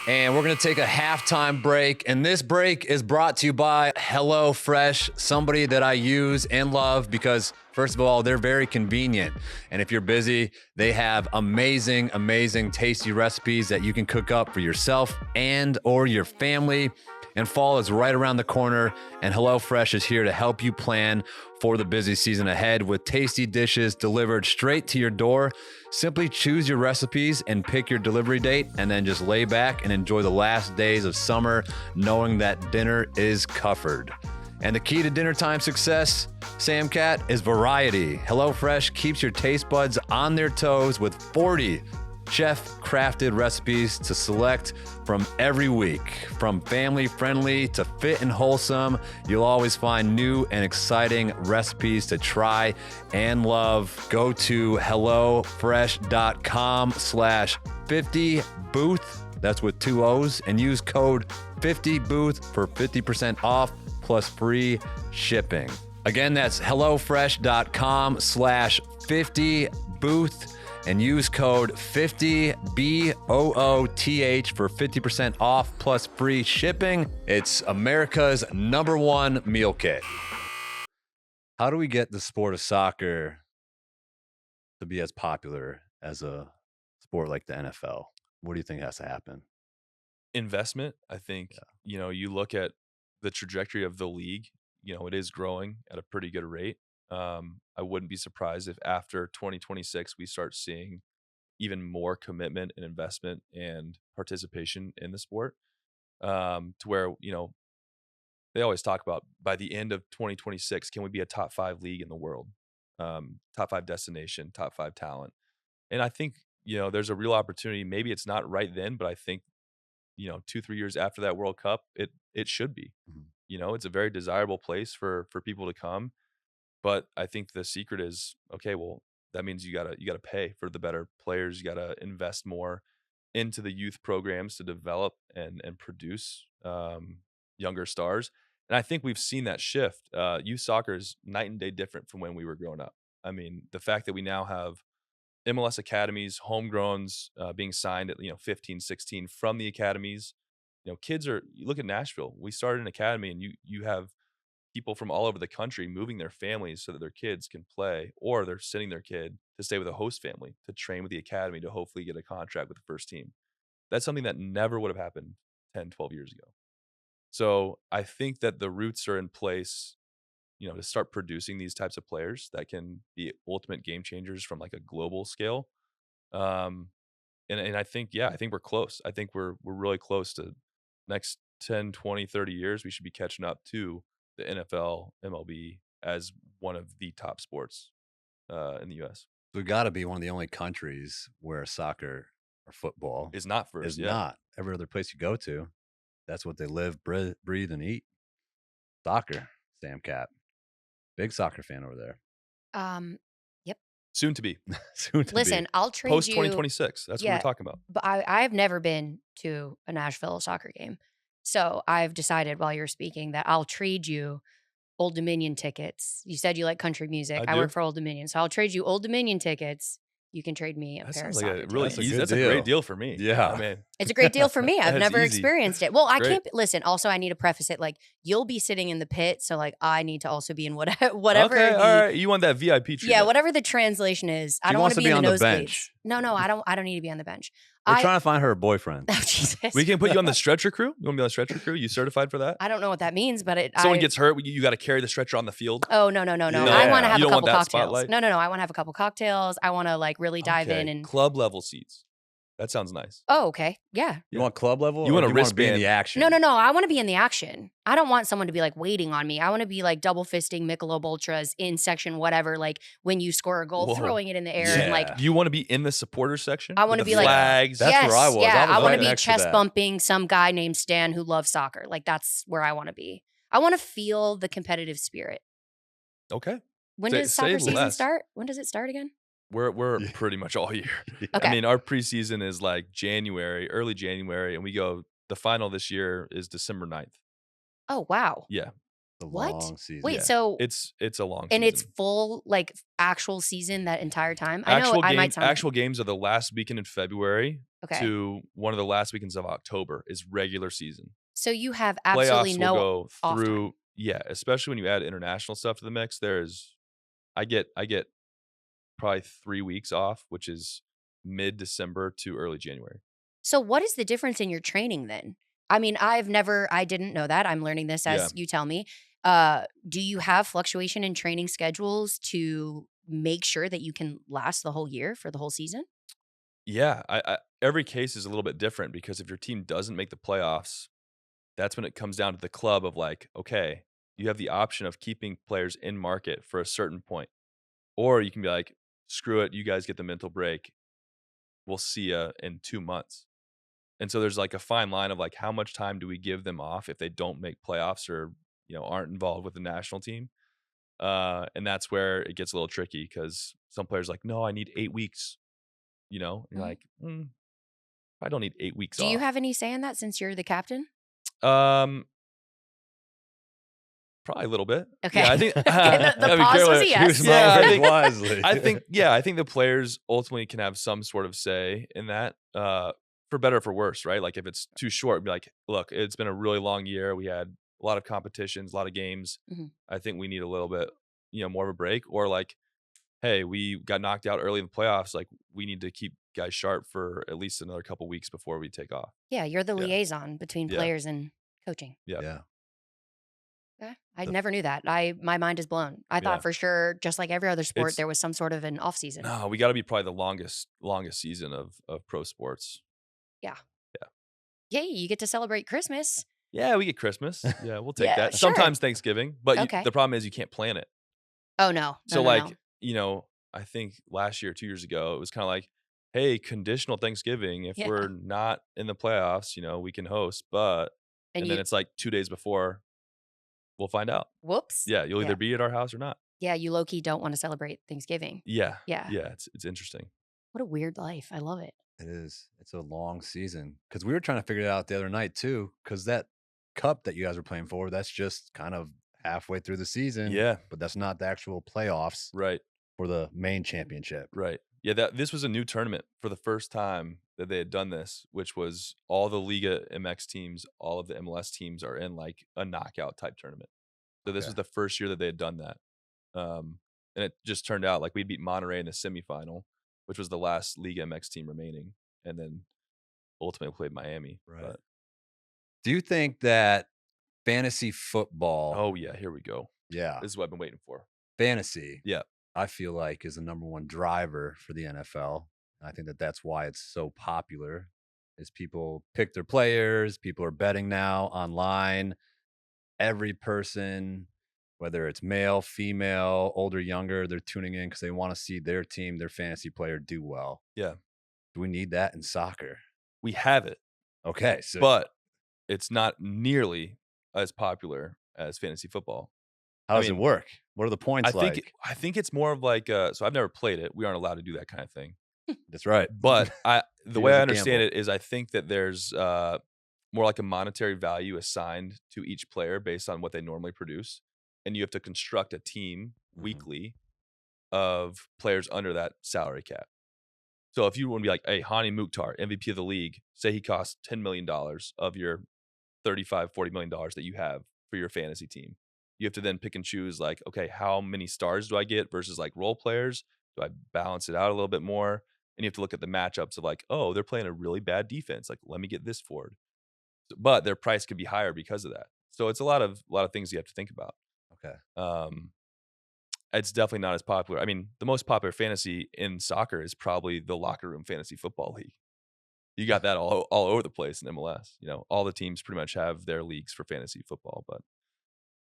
And we're going to take a halftime break. And this break is brought to you by HelloFresh, somebody that I use and love because, first of all, they're very convenient. And if you're busy, they have amazing, amazing, tasty recipes that you can cook up for yourself and or your family. And fall is right around the corner, and HelloFresh is here to help you plan for the busy season ahead with tasty dishes delivered straight to your door. Simply choose your recipes and pick your delivery date, and then just lay back and enjoy the last days of summer knowing that dinner is covered. And the key to dinner time success, SamCat, is variety. HelloFresh keeps your taste buds on their toes with 40 chef-crafted recipes to select from every week. From family-friendly to fit and wholesome, you'll always find new and exciting recipes to try and love. Go to hellofresh.com/50booth. That's with 2 O's, and use code 50booth for 50% off plus free shipping. Again, that's hellofresh.com/50booth. And use code 50BOOTH for 50% off plus free shipping. It's America's #1 meal kit. How do we get the sport of soccer to be as popular as a sport like the NFL? What do you think has to happen? Investment, I think, you look at the trajectory of the league, it is growing at a pretty good rate. I wouldn't be surprised if after 2026 we start seeing even more commitment and investment and participation in the sport. To where, they always talk about by the end of 2026, can we be a top 5 league in the world? Top 5 destination, top 5 talent. And I think, there's a real opportunity. Maybe it's not right then, but I think, 2-3 years after that World Cup, it should be. Mhm. It's a very desirable place for people to come. But I think the secret is, okay, well, that means you gotta pay for the better players. You gotta invest more into the youth programs to develop and produce younger stars. And I think we've seen that shift. Youth soccer is night and day different from when we were growing up. I mean, the fact that we now have MLS academies, homegrowns being signed at 15, 16 from the academies. Kids are. You look at Nashville. We started an academy, and you have people from all over the country moving their families so that their kids can play, or they're sending their kid to stay with a host family to train with the academy to hopefully get a contract with the first team. That's something that never would have happened 10, 12 years ago. So I think that the roots are in place, to start producing these types of players that can be ultimate game changers from like a global scale. Um, and I think, yeah, I think we're close. I think we're really close to next 10, 20, 30 years. We should be catching up to the NFL, MLB as one of the top sports in the US. We got to be one of the only countries where soccer or football Is not is first, yeah. not. Every other place you go to, that's what they live, breathe, and eat. Soccer, SamCat. Big soccer fan over there. Yep. Soon to be. Soon to Listen, be. I'll trade Post you. 2026. That's what we're Yeah, talking about. but I've never been to a Nashville soccer game. So I've decided while you're speaking that I'll trade you Old Dominion tickets. You said you like country music. I I work do. for Old Dominion, so I'll trade you Old Dominion tickets. You can trade me a That pair of sounds like soccer a really That's a tickets. easy. good That's a great deal. deal for me. Yeah. I mean, It's a great deal for me. I've That's never easy. experienced it. Well, I Great. can't listen. Also, I need to preface it like you'll be sitting in the pit, so like I need to also be in whatever Okay, the all right. You want that VIP treatment? yeah, whatever the translation is. I She don't want wants to to be be in the on the nosebleeds. bench. No, I don't need to be on the bench. We're trying to find her a boyfriend. Oh, Jesus. We can put you on the stretcher crew. You want to be on the stretcher crew? You certified for that? I don't know what that means, but Someone gets hurt, you got to carry the stretcher on the field. Oh no! Yeah. I want to have You a don't want couple that cocktails. spotlight? No. I want to have a couple cocktails. I want to like really dive in and. Club level seats. That sounds nice. Oh, okay. Yeah. You want club level? You or want do a you want to be in wristband? the action? No. I want to be in the action. I don't want someone to be like waiting on me. I want to be like double fisting Michelob Ultras in section whatever. Like when you score a goal, Whoa. throwing it in the air and like. Yeah. Do you want to be in the supporter section? I With wanna the be like- flags. That's yes, where I was. Yeah, I was want right to be next to chest that. bumping some guy named Stan who loves soccer. Like that's where I want to be. I want to feel the competitive spirit. Okay. When Say- does soccer say season less. start? When does it start again? We're Yeah. pretty much all year. Okay. I mean, our preseason is like January, early January, and we go. The final this year is December 9th. Oh wow. Yeah, The What? long season. Wait, Yeah. so it's a long and season. it's full like actual season that entire time. I know Actual I game- might sound actual games are the last weekend in February okay. to one of the last weekends of October is regular season. So you have absolutely Playoffs no. will go off time. through. Yeah, especially when you add international stuff to the mix. I get probably 3 weeks off, which is mid-December to early January. So what is the difference in your training then? I mean, I didn't know that. I'm learning this as Yeah. you tell me. Do you have fluctuation in training schedules to make sure that you can last the whole year for the whole season? Yeah, I every case is a little bit different because if your team doesn't make the playoffs, that's when it comes down to the club of like, okay, you have the option of keeping players in market for a certain point. Or you can be like, screw it, you guys get the mental break. We'll see ya in 2 months. And so there's like a fine line of like how much time do we give them off if they don't make playoffs or aren't involved with the national team. And that's where it gets a little tricky because some players are like, no, I need 8 weeks. And you're Mhm. like, I don't need 8 weeks Do off. you have any say in that since you're the captain? Probably a little bit. Okay. Yeah, I think The I mean, pause was a Caroline, yes. He was Yeah, I very think- wisely. I think the players ultimately can have some sort of say in that, for better or for worse, right? Like if it's too short, be like, look, it's been a really long year. We had a lot of competitions, a lot of games. Mhm. I think we need a little bit, more of a break. Or like, hey, we got knocked out early in the playoffs. Like we need to keep guys sharp for at least another couple weeks before we take off. Yeah, you're the Yeah. liaison between Yeah. players and coaching. Yeah. Yeah. Okay. I The- never knew that. My mind is blown. I Yeah. thought for sure, just like every other sport, It's- there was some sort of an off season. No, we got to be probably the longest season of pro sports. Yay, you get to celebrate Christmas. Yeah, we get Christmas. Yeah, we'll take Yeah, that. sure. Sometimes Thanksgiving, but Okay. the problem is you can't plan it. Oh no. So No. like, I think last year, 2 years ago, it was kind of like, hey, conditional Thanksgiving. If Yeah. we're not in the playoffs, we can host. But and then you, it's like 2 days before, we'll find out. whoops. Yeah, you'll either be at our house or not. Yeah, you low key don't want to celebrate Thanksgiving. Yeah, Yeah. yeah. It's interesting. What a weird life. I love it. It is. It's a long season because we were trying to figure it out the other night too. Because that cup that you guys were playing for, that's just kind of halfway through the season. Yeah, but that's not the actual playoffs right, for the main championship. right. Yeah, this was a new tournament for the first time that they had done this, which was all the Liga MX teams, all of the MLS teams are in like a knockout type tournament. So this Okay. was the first year that they had done that. And it just turned out like we beat Monterrey in the semifinal, which was the last Liga MX team remaining, and then ultimately played Miami. Right. But, Do you think that fantasy football? oh yeah, here we go. yeah, This is what I've been waiting for. fantasy. Yeah. I feel like is the number one driver for the NFL. I think that that's why it's so popular. Is people pick their players, people are betting now online. Every person, whether it's male, female, older, younger, they're tuning in because they want to see their team, their fantasy player do well. Yeah, Do we need that in soccer? we have it, Okay, so but it's not nearly as popular as fantasy football. how does mean, it work? What are the points I think it's more of like so I've never played it. We aren't allowed to do that kind of thing. That's right. But the It way is I a understand gamble. it is I think that there's more like a monetary value assigned to each player based on what they normally produce. and you have to construct a team Mhm. weekly of players under that salary cap. So if you want to be like, hey, Hani Mukhtar, MVP of the league, say he costs $10 million of your $35-40 million that you have for your fantasy team. You have to then pick and choose like, okay, how many stars do I get versus like role players? Do I balance it out a little bit more? And you have to look at the matchups of like, oh, they're playing a really bad defense. Like, let me get this forward. But their price could be higher because of that. So it's a lot of things you have to think about. Okay. It's definitely not as popular. I mean, the most popular fantasy in soccer is probably the locker room fantasy football league. You got that all over the place in MLS. You know, all the teams pretty much have their leagues for fantasy football, but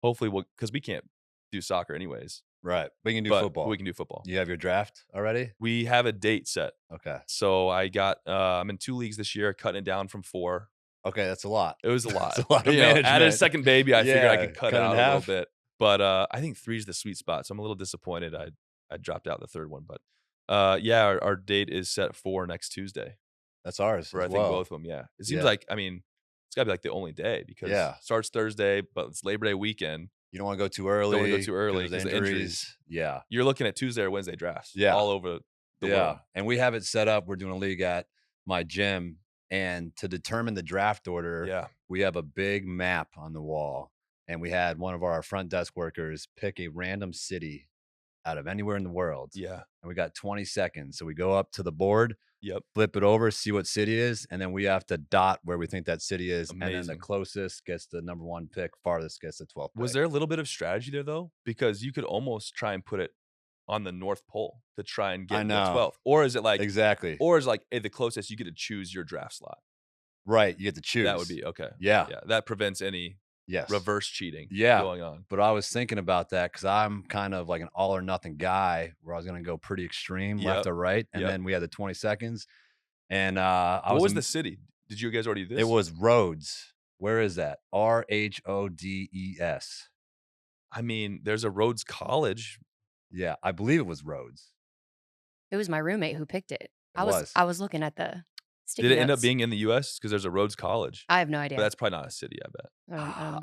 hopefully because we can't do soccer anyways, Right. But you can do but football. we can do football. You have your draft already? We have a date set. Okay. So I got, I'm in 2 leagues this year, cutting it down from 4. Okay, that's a lot. It was a lot. That's a lot of You know, management. added a second baby, I figured I Yeah, could cut cut in out a little half. bit. But I think 3 is the sweet spot. So I'm a little disappointed I dropped out the 3rd one. But yeah, our date is set for next Tuesday. That's ours For as I think well. both of them, yeah. It seems Yeah. like, I mean, it's gotta be like the only day because Yeah. starts Thursday, but it's Labor Day weekend. You don't want to go too early. Don't wanna go too early 'cause of 'cause of injuries. Yeah. You're looking at Tuesday or Wednesday drafts. Yeah. All over the Yeah. world. And we have it set up. We're doing a league at my gym. And to determine the draft order, Yeah. we have a big map on the wall. And we had one of our front desk workers pick a random city out of anywhere in the world. Yeah. And we got 20 seconds. So we go up to the board, Yep. flip it over, see what city it is, and then we have to dot where we think that city is. And then the Amazing. closest gets the number 1 pick, farthest gets the 12th pick. Was there a little bit of strategy there though? Because you could almost try and put it on the North Pole to try and I get the know. 12th. Or is it like Exactly. or is it like hey, the closest you get to choose your draft slot? Right. You get to choose. That would be okay. Yeah. Yeah. That prevents any Yes. reverse cheating Yeah. going on. But I was thinking about that because I'm kind of like an all or nothing guy where I was going to go pretty extreme, left Yep. or right. And Yep. then we had the 20 seconds. And What was the city? Did you guys already do this? It was Rhodes. Where is that? Rhodes. I mean, there's a Rhodes College. Yeah, I believe it was Rhodes. It was my roommate who picked it. It I was was. I was looking at the sticky Did it end up notes. being in the US? Because there's a Rhodes College. I have no But idea. that's probably not a city, I bet.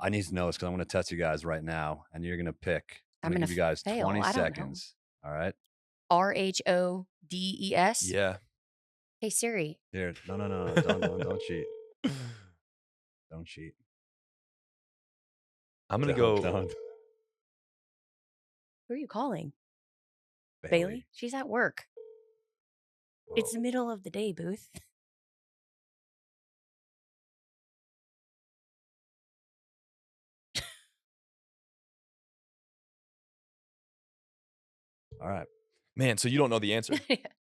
I need to know this because I'm going to test you guys right now. And you're going to pick. I'm I'm going to gonna give you guys fail. 20 I don't know. seconds. All right. RHODES. Yeah. Hey Siri. Here. No. Don't cheat. Don't cheat. I'm gonna Don't- go. don't. Who are you calling? Bailey? She's at work. It's the Whoa. middle of the day, Booth. All right. Man, so you don't know the answer.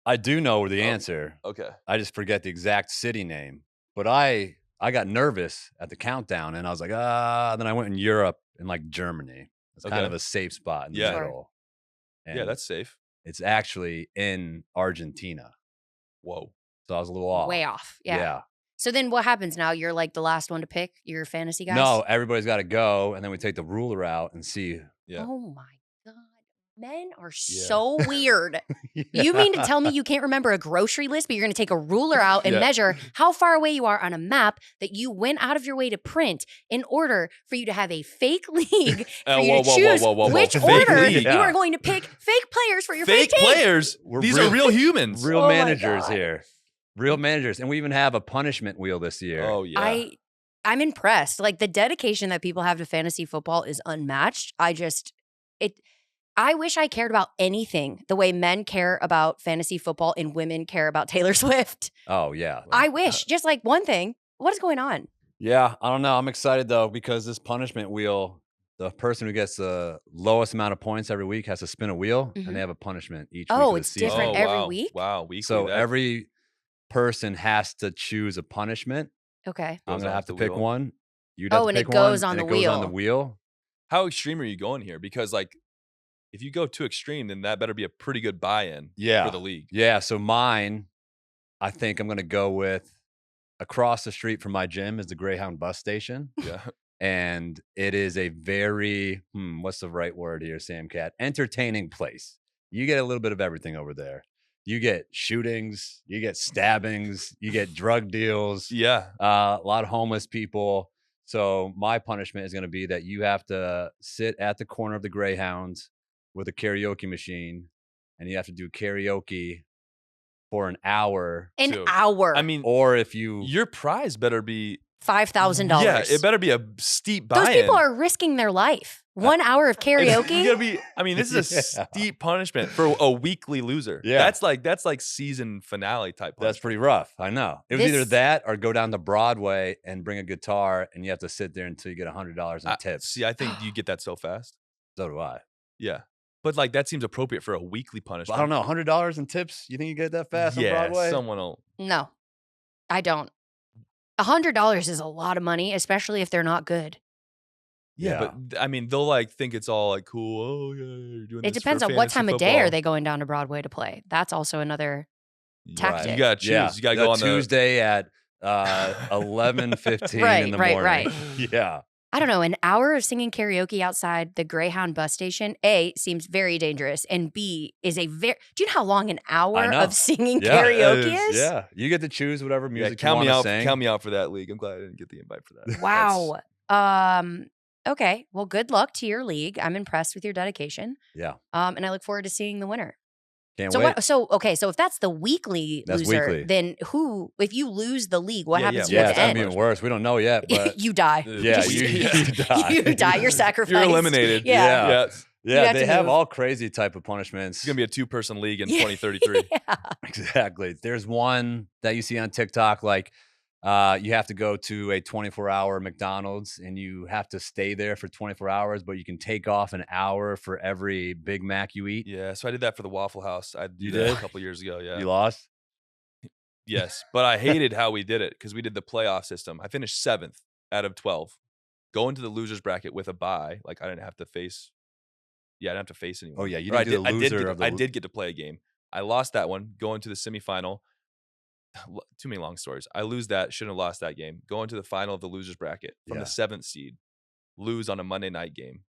I do know the Oh. answer. Okay. I just forget the exact city name. But I got nervous at the countdown and I was like, then I went in Europe and like Germany. It's kind Okay. of a safe spot in the Yeah. Sure. middle. Yeah, And that's safe. it's actually in Argentina. Whoa. So I was a little off. Way off. Yeah. So then what happens now? You're like the last one to pick your fantasy guys? No, everybody's got to go. And then we take the ruler out and see. Yeah. Oh my God. Men are Yeah. so weird. You mean to tell me you can't remember a grocery list, but you're going to take a ruler out and Yeah. measure how far away you are on a map that you went out of your way to print in order for you to have a fake league for you to choose which Fake order league. you are going to pick fake players for your Fake fake team? players. We're These real- are real humans. Real Oh my managers God. here. Real managers. And we even have a punishment wheel this year. Oh yeah. I'm impressed. Like the dedication that people have to fantasy football is unmatched. I wish I cared about anything the way men care about fantasy football and women care about Taylor Swift. Oh, yeah. I wish. Just like one thing. What is going on? Yeah, I don't know. I'm excited though because this punishment wheel, the person who gets the lowest amount of points every week has to spin a wheel, Mhm. and they have a punishment each week. Oh, of the it's season. different Oh, every wow. week? Wow. Weekly. So that- every person has to choose a punishment. Okay. I'm Goes gonna on have to the pick wheel. one. You'd have Oh, to and it pick goes one, on and the it goes on the wheel. How extreme are you going here? Because like, if you go too extreme, then that better be a pretty good buy-in Yeah. for the league. Yeah. So mine, I think I'm gonna go with across the street from my gym is the Greyhound bus station. Yeah. And it is a very what's the right word here, SamCat? Entertaining place. You get a little bit of everything over there. You get shootings, you get stabbings, you get drug deals, Yeah. a lot of homeless people. So my punishment is going to be that you have to sit at the corner of the Greyhounds with a karaoke machine, and you have to do karaoke for an hour. An Dude, hour. I mean, Or if you your prize better be $5,000. Yeah, it better be a steep buy-in. Those people are risking their life. 1 hour of karaoke. You gotta be. I mean, this is a steep punishment for a weekly loser. Yeah. That's like season finale type. That's pretty rough. I know. It was either This- that or go down to Broadway and bring a guitar, and you have to sit there until you get $100 in tips. See, I think you get that so fast. So do I. Yeah, but like that seems appropriate for a weekly But punishment. I don't know. $100 in tips? You think you get that fast on Yeah, Broadway? someone will. No, I don't. $100 is a lot of money, especially if they're not good. Yeah, but I mean, they'll like think it's all like cool. Oh yeah, you're doing. It this depends for on what fantasy time of day are football. they going down to Broadway to play. That's also another tactic. You gotta choose. Yeah. You gotta go on Tuesday at 11:15 in the morning. Right. Yeah. I don't know. An hour of singing karaoke outside the Greyhound bus station, A, seems very dangerous, and B, is a very. Do you know how long an hour know. of singing Yeah, karaoke is? Yeah. You get to choose whatever Yeah, music count you me want out. to sing. Count me out for that league. I'm glad I didn't get the invite for that. Wow. Okay. Well, good luck to your league. I'm impressed with your dedication. Yeah. And I look forward to seeing the winner. Can't So wait. what? So okay. So if that's the weekly That's loser, weekly. Then who? If you lose the league, what Yeah, happens to Yeah, you it's at the gonna end? be even worse. We don't know yet, but You die. yeah, you die. You die. You're sacrificed. You're eliminated. Yeah. Yeah. Yeah. Yeah, have they to have move. all crazy type of punishments. It's gonna be a 2-person league in Yeah. 2033. Yeah. Exactly. There's one that you see on TikTok, like you have to go to a 24-hour McDonald's and you have to stay there for 24 hours, but you can take off an hour for every Big Mac you eat. Yeah, so I did that for the Waffle House. I You did that did? a couple years ago. Yeah. You lost? Yes, but I hated how we did it because we did the playoff system. I finished 7th out of 12. Go into the losers bracket with a bye. Like I didn't have to face. Yeah, I didn't have to face anyone. Oh, yeah, you Or didn't do the loser of the I did get to play a game. I lost that one. Go into the semifinal. Too many long stories. I lose that. Shouldn't have lost that game. Go into the final of the losers bracket from Yeah. the 7th seed. Lose on a Monday night game.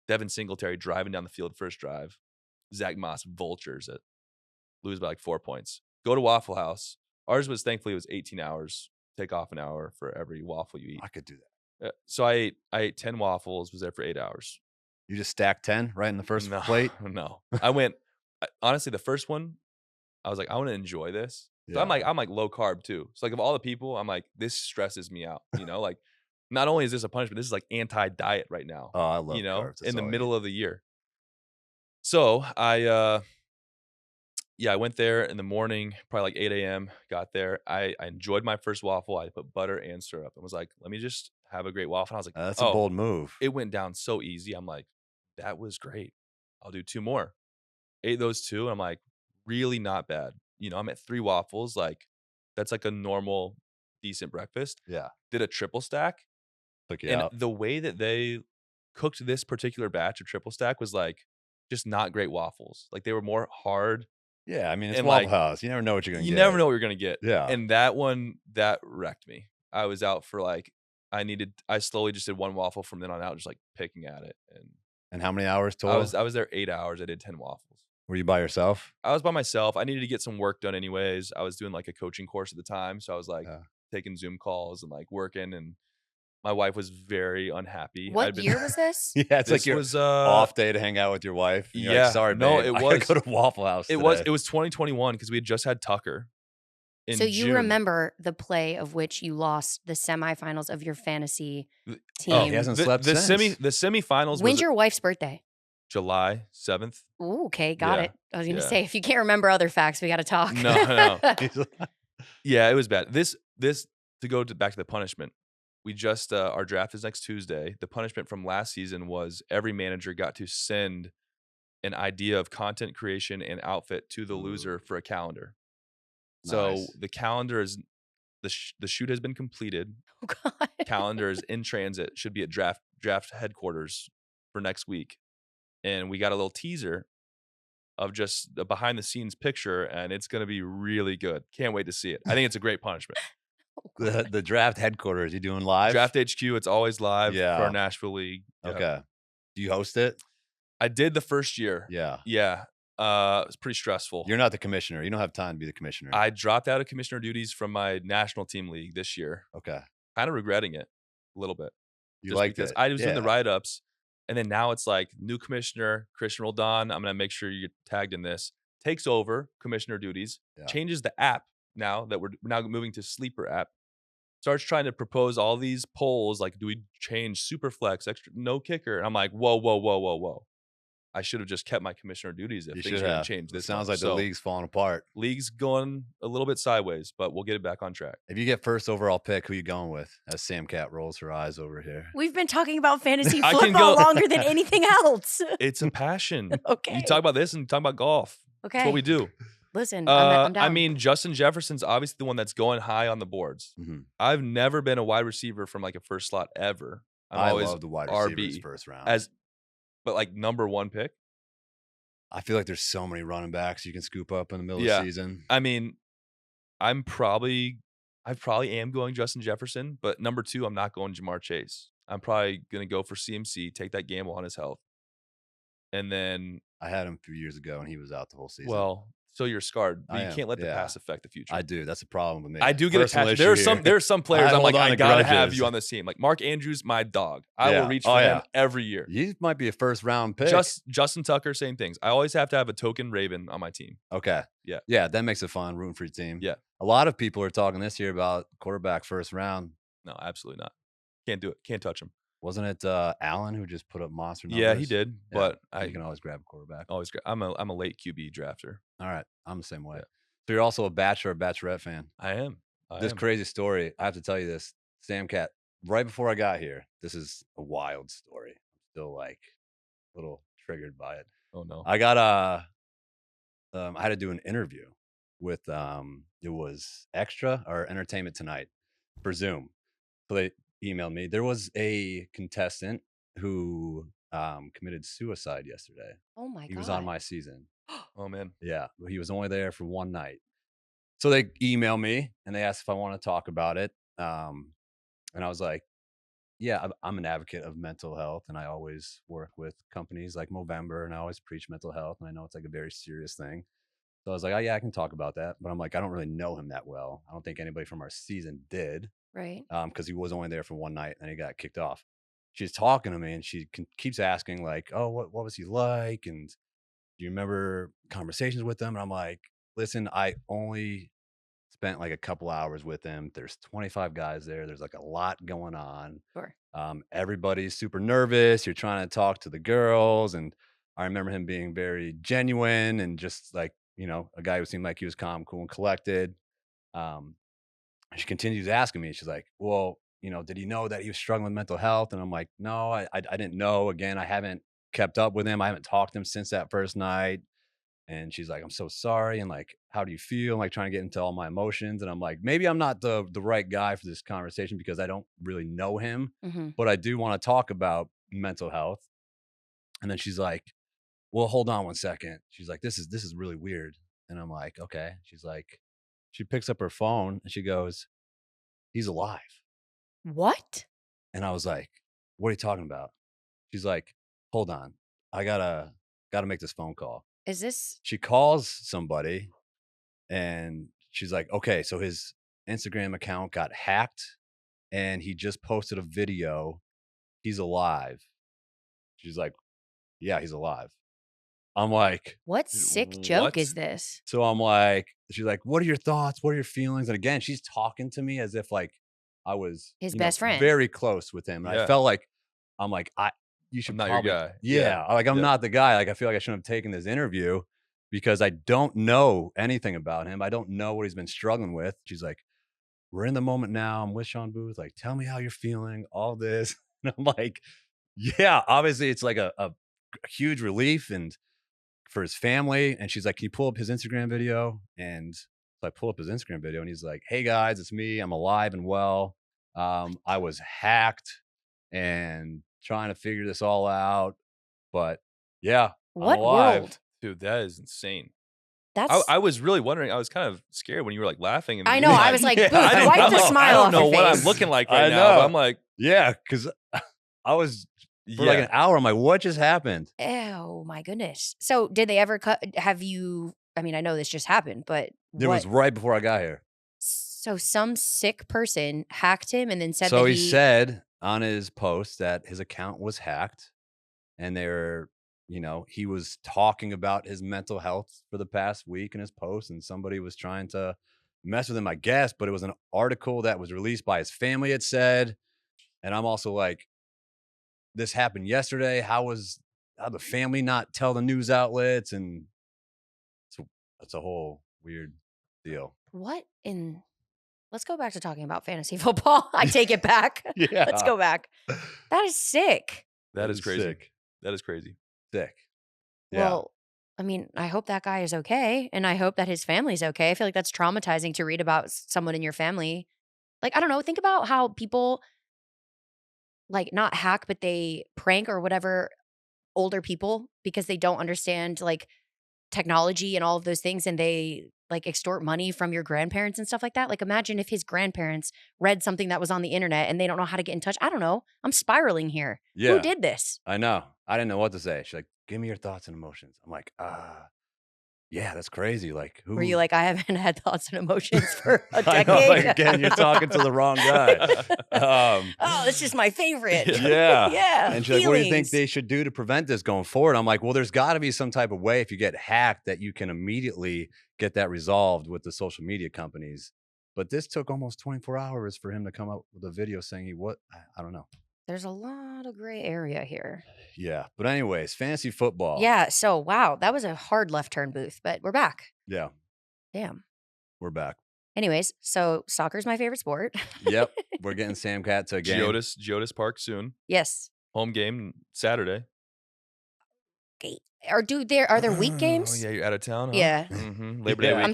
Devin Singletary driving down the field first drive. Zach Moss vultures it. Lose by like 4 points. Go to Waffle House. Ours was thankfully it was 18 hours. Take off an hour for every waffle you eat. I could do that. So I ate 10 waffles. Was there for 8 hours. You just stacked 10 right in the first No, plate? No, I went. Honestly, the first one, I was like, I want to enjoy this. So I'm like low carb too. So like of all the people, I'm like, this stresses me out. You know, like not only is this a punishment, this is like anti-diet right now. Oh, I love you know, carbs. That's in the all I middle of the year. So I went there in the morning, probably like 8 a.m. Got there. I enjoyed my first waffle. I put butter and syrup and was like, let me just have a great waffle. And I was like, That's a bold move. it went down so easy. I'm like, that was great. I'll do 2 more. Ate those 2. And I'm like, really not bad. You know, I'm at 3 waffles. Like, that's like a normal, decent breakfast. Yeah. Did a triple stack. Took you And out. the way that they cooked this particular batch of triple stack was like just not great waffles. Like they were more hard. Yeah, I mean, it's and, Waffle like, House. You never know what you're going to You get. never know what you're going to get. Yeah. And that one, that wrecked me. I was out for like, I slowly just did 1 waffle from then on out, just like picking at it. And how many hours total? I was there 8 hours. I did 10 waffles. Were you by yourself? I was by myself. I needed to get some work done anyways. I was doing like a coaching course at the time. So I was like taking Zoom calls and like working, and my wife was very unhappy. What year was this? Yeah, it's like This your was off day to hang out with your wife. And you're yeah. like, sorry, No, babe, it I gotta was- go to Waffle House It today. was 2021 because we had just had Tucker. In So you June. remember the play of which you lost the semifinals of your fantasy team. Oh, he hasn't slept the since. the semifinals When's was your wife's birthday? July 7th. Ooh, okay, got Yeah, it. I was gonna yeah. say if you can't remember other facts, we got to talk. No. Yeah, it was bad. This to go back to the punishment. We just our draft is next Tuesday. The punishment from last season was every manager got to send an idea of content creation and outfit to the loser for a calendar. So Nice. the calendar is the shoot has been completed. Oh, God. Calendar is in transit. Should be at draft headquarters for next week. And we got a little teaser of just a behind the scenes picture, and it's going to be really good. Can't wait to see it. I think it's a great punishment. The draft headquarters, you doing live? Draft HQ, it's always live Yeah. for our Nashville League. Yep. Okay. Do you host it? I did the first year. Yeah. Yeah. It was pretty stressful. You're not the commissioner. You don't have time to be the commissioner. I dropped out of commissioner duties from my national team league this year. Okay. Kind of regretting it. a little bit. You Just liked because it. I was doing the Yeah. write-ups, and then now it's like new commissioner, Christian Roldan. I'm gonna make sure you get tagged in this. Takes over commissioner duties, Yeah. changes the app now that we're now moving to Sleeper app. Starts trying to propose all these polls, like, do we change super flex, extra no kicker? And I'm like, whoa, whoa, whoa, whoa, whoa. I should have just kept my commissioner duties if You things should are gonna have. change It this sounds much. like the So league's falling apart. league's going a little bit sideways, but we'll get it back on track. If you get first overall pick, who you going with? As SamCat rolls her eyes over here. We've been talking about fantasy I can football go- longer than anything else. It's a passion. Okay. You talk about this and you talk about golf. Okay. That's what we do. Listen, I'm down. I mean, Justin Jefferson's obviously the one that's going high on the boards. Mhm. I've never been a wide receiver from like a first slot ever. I always love the wide receivers RB first round. but like number one pick. I feel like there's so many running backs you can scoop up in the middle Yeah. of the season. I mean, I probably am going Justin Jefferson, but number 2, I'm not going Jamar Chase. I'm probably gonna go for CMC, take that gamble on his health. And then I had him a few years ago, and he was out the whole season. well, so you're scarred. But I you am, can't let the yeah. past affect the future. I do. That's a problem with me. I do get Personal attached. issue There are here. some players I I'm like, hold on I to gotta have grudges. you on this team. Like Mark Andrews, my dog. I Yeah. will reach Oh, for yeah. him every year. You might be a first round pick. Justin Tucker, same things. I always have to have a token Raven on my team. Okay. Yeah. Yeah, that makes it fun, rooting for your team. Yeah. A lot of people are talking this year about quarterback first round. No, absolutely not. Can't do it. Can't touch him. Wasn't it Allen who just put up monster numbers? Yeah, he did. Yeah, But you can always grab a quarterback. always I'm a late QB drafter. All right. I'm the same way. Yeah. So you're also a Bachelor or Bachelorette fan. I am. This crazy story, I have to tell you this. SamCat, right before I got here, this is a wild story. I'm still like a little triggered by it. Oh no. I got I had to do an interview with it was Extra or Entertainment Tonight for Zoom. So they emailed me. There was a contestant who committed suicide yesterday. Oh my god. He was on my season. Oh man. Yeah, but he was only there for one night. So they emailed me and they asked if I want to talk about it. And I was like, yeah, I'm an advocate of mental health, and I always work with companies like Movember, and I always preach mental health, and I know it's like a very serious thing. So I was like, oh yeah, I can talk about that. But I'm like, I don't really know him that well. I don't think anybody from our season did, Right. because he was only there for one night and he got kicked off. She's talking to me and she keeps asking like, oh, what was he like? And do you remember conversations with him? And I'm like, listen, I only spent like a couple hours with him. There's 25 guys there. There's like a lot going on. Sure. Everybody's super nervous. You're trying to talk to the girls. And I remember him being very genuine and just like, a guy who seemed like he was calm, cool, and collected. She continues asking me, she's like, well, did he know that he was struggling with mental health? And I'm like, no, I didn't know. Again, I haven't kept up with him. I haven't talked to him since that first night. And she's like, I'm so sorry. And like, how do you feel? I'm like trying to get into all my emotions. And I'm like, maybe I'm not the right guy for this conversation because I don't really know him, Mm-hmm. but I do want to talk about mental health. And then she's like, well, hold on one second. She's like, this is really weird. And I'm like, okay. She's like, she picks up her phone and she goes, he's alive. What? And I was like, what are you talking about? She's like, hold on. I gotta make this phone call. Is this? She calls somebody and she's like, okay, so his Instagram account got hacked and he just posted a video. He's alive. She's like, yeah, he's alive. I'm like, What sick joke what? is this? so I'm like, she's like, what are your thoughts? What are your feelings? And again, she's talking to me as if like I was His best friend. very close with him. And Yeah. I felt like, I'm like, you should I'm not probably, your guy. Yeah. Like I'm Yeah. not the guy. Like I feel like I shouldn't have taken this interview because I don't know anything about him. I don't know what he's been struggling with. She's like, we're in the moment now. I'm with Sean Booth. Like, tell me how you're feeling, all this. And I'm like, yeah, obviously it's like a huge relief and for his family. And she's like, can you pull up his Instagram video? And so I pull up his Instagram video and he's like, hey guys, it's me. I'm alive and well. I was hacked and trying to figure this all out. But yeah, What I'm alive. world? Dude, that is insane. That's. I was really wondering. I was kind of scared when you were like laughing. And I know. I was like, Yeah, Booth, I don't wipe the know. smile I don't off know your what face. I'm looking like I right now. know. But I'm like, Yeah, because I was for yeah. like an hour. I'm like, what just happened? Oh my goodness. So did they ever have you? I mean, I know this just happened, but It was right before I got here. So some sick person hacked him and then said So that he said on his post that his account was hacked, and he was talking about his mental health for the past week in his post, and somebody was trying to mess with him, I guess, but it was an article that was released by his family, it said. And I'm also like, this happened yesterday. How the family not tell the news outlets? And it's a whole weird deal. Let's go back to talking about fantasy football. I take it back. Yeah. Let's go back. That is sick. That is crazy. Sick. That is crazy. Sick. Yeah. Well, I mean, I hope that guy is okay, and I hope that his family's okay. I feel like that's traumatizing to read about someone in your family. Like, I don't know, think about how people like not hack, but they prank or whatever older people because they don't understand like technology and all of those things, and they like extort money from your grandparents and stuff like that. Like, imagine if his grandparents read something that was on the internet and they don't know how to get in touch. I don't know. I'm spiraling here. Yeah. Who did this? I know. I didn't know what to say. She's like, give me your thoughts and emotions. I'm like, yeah, that's crazy. Like, who? Were you like, I haven't had thoughts and emotions for a I decade? know, like, again, you're talking to the wrong guy. Oh, that's just my favorite. Yeah. Yeah. And she's like, what do you think feelings. they should do to prevent this going forward? I'm like, well, there's got to be some type of way if you get hacked that you can immediately get that resolved with the social media companies. But this took almost 24 hours for him to come up with a video saying I don't know. There's a lot of gray area here. Yeah. But anyways, fantasy football. Yeah. So, wow, that was a hard left turn, Booth, but we're back. Yeah. Damn. We're back. Anyways, so soccer's my favorite sport. Yep. We're getting SamCat to a game. Geodis Park soon. Yes. Home game Saturday. Okay. Are there week games? Oh yeah, you're out of town. Huh? Yeah. Labor Day Yeah. weekend. I'm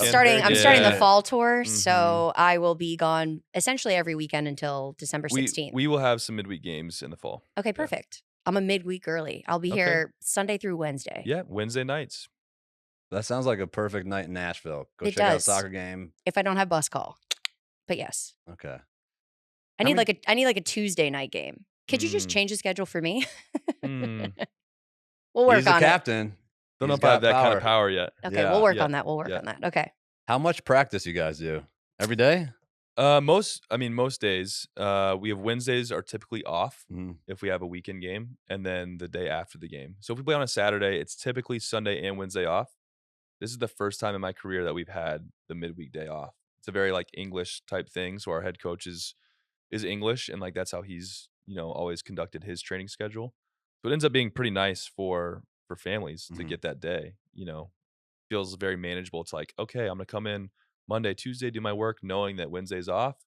starting the Yeah. fall tour, so I will be gone essentially every weekend until December 16th. We will have some midweek games in the fall. Okay, perfect. I'm a midweek early. I'll be here Sunday through Wednesday. Yeah, Wednesday nights. That sounds like a perfect night in Nashville. Go It check out a does. soccer game. If I don't have bus call. But yes. Okay. I need like a Tuesday night game. Could you just Mm. change the schedule for me? Mm. We'll work He's the on it. captain. Don't know He's if I have got that kind of power yet. Okay, Yeah. we'll work Yeah. on that. We'll work Yeah. on that. Okay. How much practice you guys do? Every day? Most days. We have Wednesdays are typically off Mhm. if we have a weekend game, and then the day after the game. So if we play on a Saturday, it's typically Sunday and Wednesday off. This is the first time in my career that we've had the midweek day off. It's a very like English type thing. So our head coach is English, and like that's how he's always conducted his training schedule. So it ends up being pretty nice for families to Mhm. get that day. Feels very manageable. It's like, okay, I'm gonna come in Monday, Tuesday, do my work, knowing that Wednesday's off,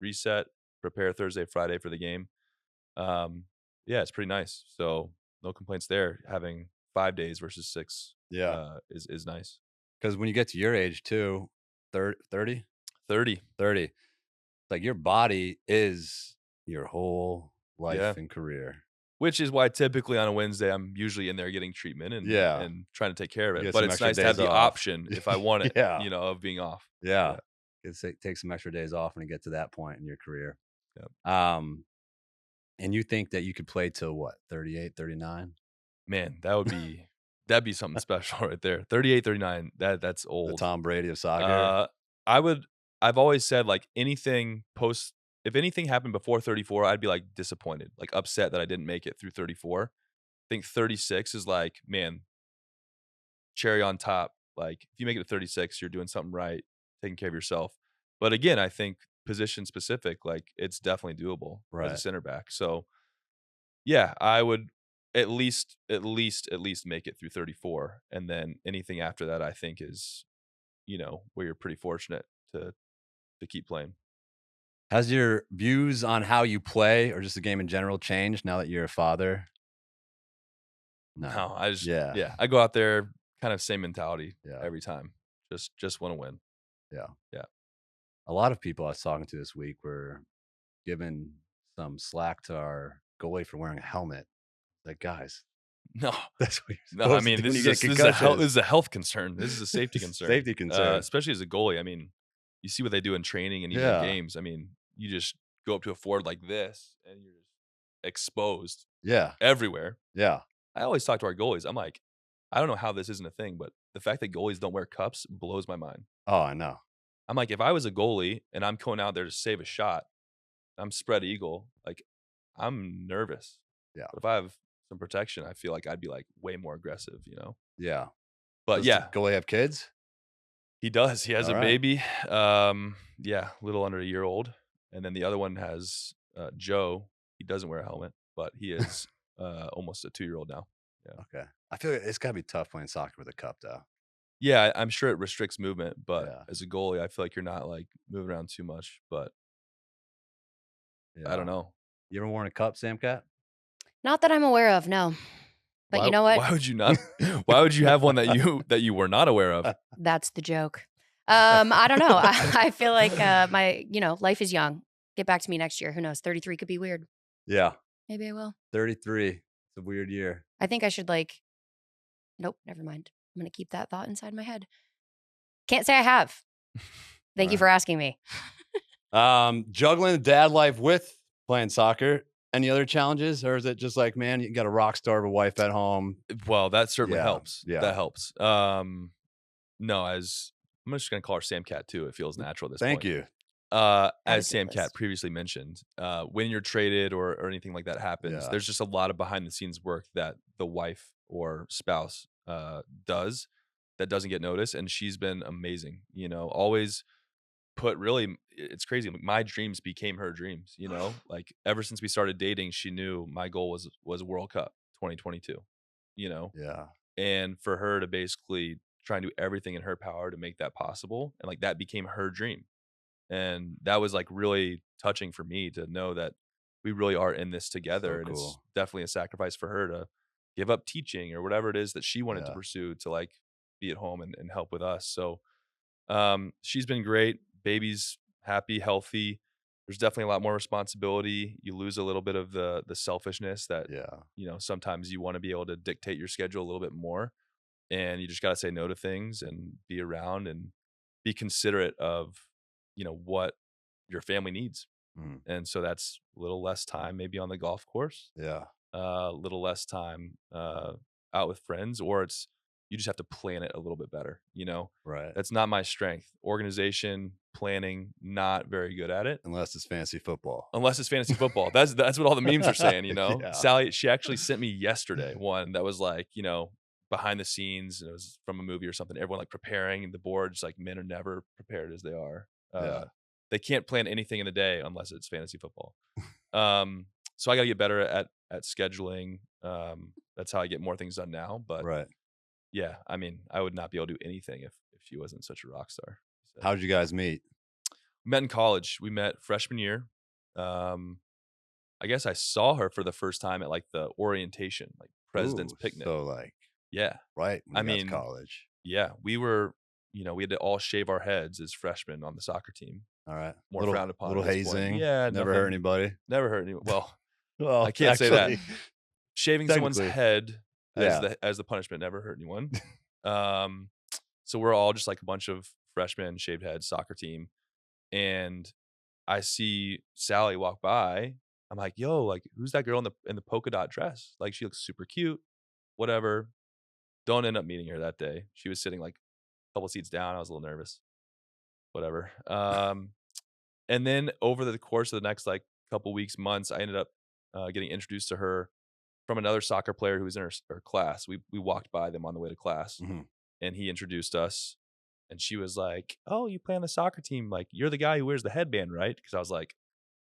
reset, prepare Thursday, Friday for the game. Yeah, it's pretty nice. So no complaints there. Having 5 days versus 6 Yeah. is nice. Because when you get to your age too, 30? 30. 30. Like your body is your whole life Yeah. and career. Which is why typically on a Wednesday I'm usually in there getting treatment and Yeah. and trying to take care of You it. get But some it's extra nice to have days the off. option if I want it, Yeah. of being off. Yeah. Take some extra days off when you get to that point in your career. Yep. And you think that you could play till what, 38, 39? Man, that'd be something special right there. 38, 39, that's The old. Tom Brady of soccer. I've always said like if anything happened before 34, I'd be like disappointed, like upset that I didn't make it through 34. I think 36 is like, man, cherry on top. Like if you make it to 36, you're doing something right, taking care of yourself. But again, I think position specific, like it's definitely doable as Right. a center back. So yeah, I would at least make it through 34, and then anything after that I think is where you're pretty fortunate to keep playing. Has your views on how you play or just the game in general changed now that you're a father? No, I just Yeah. I go out there kind of same mentality Yeah. every time. Just want to win. A lot of people I was talking to this week were giving some slack to our goalie for wearing a helmet. Like, guys, No, that's what you're no. supposed I to mean, do when this you is get this is a concussions. this is a health concern. This is a safety concern. Safety concern. Especially as a goalie. I mean, you see what they do in training and even Yeah. in games. I mean, you just go up to a forward like this, and you're just exposed Yeah. everywhere. Yeah. I always talk to our goalies. I'm like, I don't know how this isn't a thing, but the fact that goalies don't wear cups blows my mind. Oh, I know. I'm like, if I was a goalie and I'm going out there to save a shot, I'm spread eagle. Like, I'm nervous. Yeah. But if I have some protection, I feel like I'd be like way more aggressive, Yeah. But Does yeah, the goalie have kids? he does. He has All a right. baby. Yeah, a little under a year old. And then the other one has Joe. He doesn't wear a helmet, but he is almost a 2-year-old now. Yeah. Okay. I feel like it's got to be tough playing soccer with a cup, though. Yeah, I'm sure it restricts movement, but Yeah. as a goalie, I feel like you're not like moving around too much. But I Yeah. don't know. You ever worn a cup, SamCat? Not that I'm aware of, no. But you know what? Why would you not? Why would you have one that you were not aware of? That's the joke. I don't know. I feel like my life is young. Get back to me next year. Who knows? 33 could be weird. Yeah. Maybe I will. 33. It's a weird year. I think I should nope, never mind. I'm going to keep that thought inside my head. Can't say I have. Thank you for asking me. Juggling the dad life with playing soccer. Any other challenges? Or is it just like, man, you got a rock star of a wife at home? Well, that certainly Yeah, helps. yeah. That helps. No, as I'm just gonna call her SamCat too. It feels natural at this Thank point. you. As Added to the SamCat list. previously mentioned, when you're traded or anything like that happens, Yeah. there's just a lot of behind the scenes work that the wife or spouse does that doesn't get noticed, and she's been amazing. Always put really, it's crazy. My dreams became her dreams. Like ever since we started dating, she knew my goal was World Cup 2022. Yeah. And for her to basically try and do everything in her power to make that possible, and like that became her dream. And that was like really touching for me to know that we really are in this together. And it's cool. definitely a sacrifice for her to give up teaching or whatever it is that she wanted to Yeah. pursue to like be at home and help with us. So she's been great. Baby's happy, healthy. There's definitely a lot more responsibility. You lose a little bit of the selfishness that Yeah. sometimes you want to be able to dictate your schedule a little bit more, and you just got to say no to things and be around and be considerate of what your family needs. Mm. And so that's a little less time maybe on the golf course, Yeah. a little less time out with friends, or it's you just have to plan it a little bit better. Right. That's not my strength. Organization, planning, not very good at it. Unless it's fantasy football. Unless it's fantasy football. That's what all the memes are saying. Yeah. Sally, she actually sent me yesterday one that was like, behind the scenes, and it was from a movie or something. Everyone like preparing the boards, like men are never prepared as they are. Yeah. They can't plan anything in the day unless it's fantasy football. So I got to get better at scheduling. That's how I get more things done now. But Right. yeah, I mean, I would not be able to do anything if she wasn't such a rock star. So. How'd you guys meet? We met in college. We met freshman year. I guess I saw her for the first time at like the orientation, like President's Picnic. So like, yeah, right. When I you got to mean, college. Yeah, we were, we had to all shave our heads as freshmen on the soccer team. All right. More frowned upon. Little at this point. hazing. Yeah, Never hurt anybody. Never hurt anyone. Well, Well, I can't say that. Shaving someone's technically. head as the punishment never hurt anyone. So we're all just like a bunch of freshmen, shaved heads, soccer team, and I see Sally walk by. I'm like, yo, like who's that girl in the polka dot dress? Like she looks super cute. Whatever. Don't end up meeting her that day. She was sitting like a couple seats down. I was a little nervous. Whatever. And then over the course of the next like couple weeks, months, I ended up getting introduced to her from another soccer player who was in her class. We walked by them on the way to class, and he introduced us. And she was like, "Oh, you play on the soccer team? Like, you're the guy who wears the headband, right?" Because I was like,